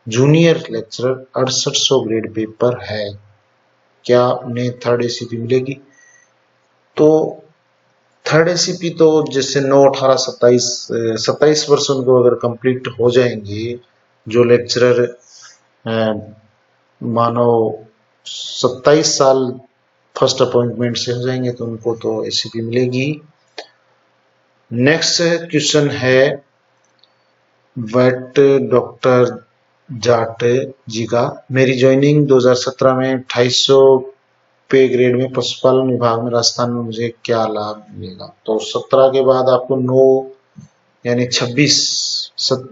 जूनियर लेक्चरर 6800 ग्रेड पेपर है, क्या उन्हें थर्ड एसीपी मिलेगी? तो थर्ड एसीपी तो जैसे 9, 18, 27 वर्ष उनको अगर कंप्लीट हो जाएंगे, जो लेक्चरर मानो 27 साल फर्स्ट अपॉइंटमेंट से हो जाएंगे तो उनको तो एसीपी मिलेगी। नेक्स्ट क्वेश्चन है वेट डॉक्टर जाट जी का, मेरी ज्वाइनिंग 2017 में 2800 पे ग्रेड में पशुपालन विभाग में राजस्थान में, मुझे क्या लाभ मिलेगा? तो 17 के बाद आपको 9 यानी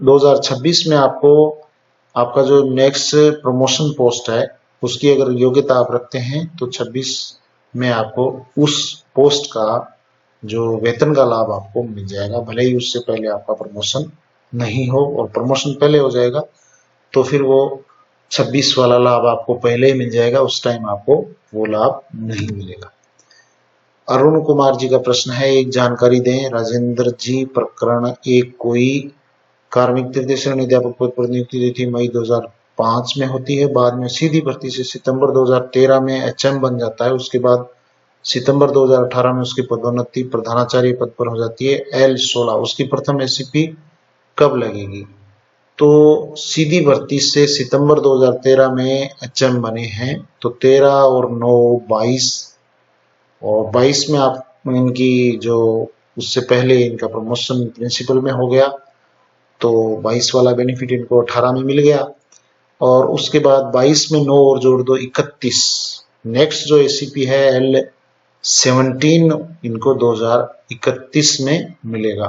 2026 में आपको आपका जो नेक्स्ट प्रमोशन पोस्ट है उसकी अगर योग्यता आप रखते हैं तो 26 में आपको उस पोस्ट का जो वेतन का लाभ आपको मिल जाएगा, भले ही उससे पहले आपका प्रमोशन नहीं हो और प्रमोशन पहले हो जाएगा तो फिर वो 26 वाला लाभ आपको पहले ही मिल जाएगा, उस टाइम आपको वो लाभ नहीं मिलेगा। अरुण कुमार जी का प्रश्न है, एक जानकारी दें राजेंद्र जी, प्रकरण एक कोई कार्मिक तृतीय श्रेणी अध्यापक पद पर नियुक्ति तिथि मई 2005 में होती है, बाद में सीधी भर्ती से सितंबर 2013 में एचएम बन जाता है, उसके बाद सितंबर 2018 में उसकी पदोन्नति प्रधानाचार्य पद पर हो जाती है। L16 उसकी प्रथम एसीपी कब लगेगी? तो सीधी भर्ती से सितंबर 2013 में एचएम बने हैं, तो 13 और 9 22 और 22 में आप इनकी जो उससे पहले इनका प्रमोशन प्रिंसिपल में हो गया, तो 22 वाला बेनिफिट इनको 18 में मिल गया और उसके बाद 22 में 9 और जोड़ दो 31। नेक्स्ट जो एसीपी है L17 इनको 2031 में मिलेगा।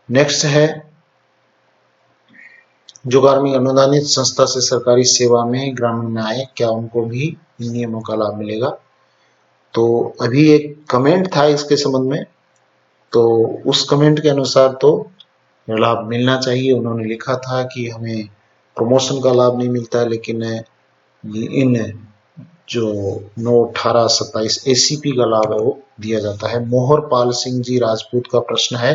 नेक्स्ट है जो कार्मिक अनुदानित संस्था से सरकारी सेवा में ग्रामीण में आए, क्या उनको भी इन नियमों का लाभ मिलेगा? तो अभी एक कमेंट था इसके संबंध में, तो उस कमेंट के अनुसार तो लाभ मिलना चाहिए। उन्होंने लिखा था कि हमें प्रमोशन का लाभ नहीं मिलता, लेकिन इन जो 9, 18, 27 एसीपी का लाभ है वो दिया जाता है। मोहर पाल सिंह जी राजपूत का प्रश्न है,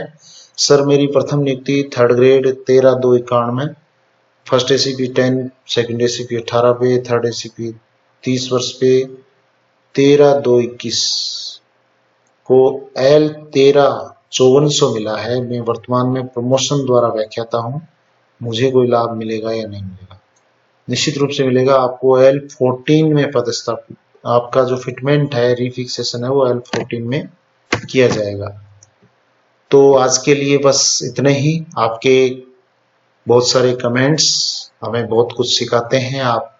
सर मेरी प्रथम नियुक्ति 3rd grade 13/2/91, first ACP 10, second ACP 18 पे, थर्ड एसीपी 30 वर्ष पे 13/2/21 को L13 5400 मिला है। मैं वर्तमान में प्रमोशन द्वारा व्याख्याता हूं, मुझे कोई लाभ मिलेगा या नहीं मिलेगा? निश्चित रूप से मिलेगा। आपको L14 में पदस्थापित, आपका जो फिटमेंट है, रिफिक्सेशन है, वो L14 में किया जाएगा। तो आज के लिए बस इतने ही। आपके बहुत सारे कमेंट्स हमें बहुत कुछ सिखाते हैं। आप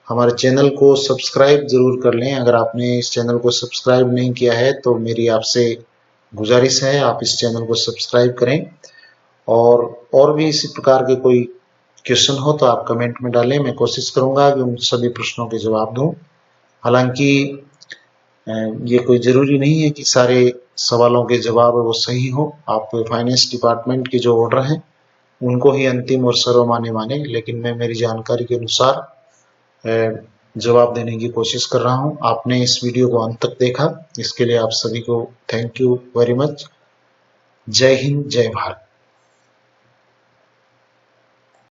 हमारे चैनल को सब्सक्राइब जरूर कर लें। अगर आपने इस चैनल को सब्सक्राइब नहीं किया है तो मेरी आपसे गुजारिश है आप इस चैनल को सब्सक्राइब करें, और भी इसी प्रकार के कोई क्वेश्चन हो तो आप कमेंट में डालें। मैं कोशिश करूंगा कि उन सभी प्रश्नों के जवाब दूं। हालांकि ये कोई जरूरी नहीं है कि सारे सवालों के जवाब वो सही हो। आप फाइनेंस डिपार्टमेंट के जो ऑर्डर हैं उनको ही अंतिम और सर्वमान्य माने, लेकिन मैं मेरी जानकारी के अनुसार जवाब देने की कोशिश कर रहा हूं। आपने इस वीडियो को अंत तक देखा, इसके लिए आप सभी को थैंक यू वेरी मच। जय हिंद, जय भारत।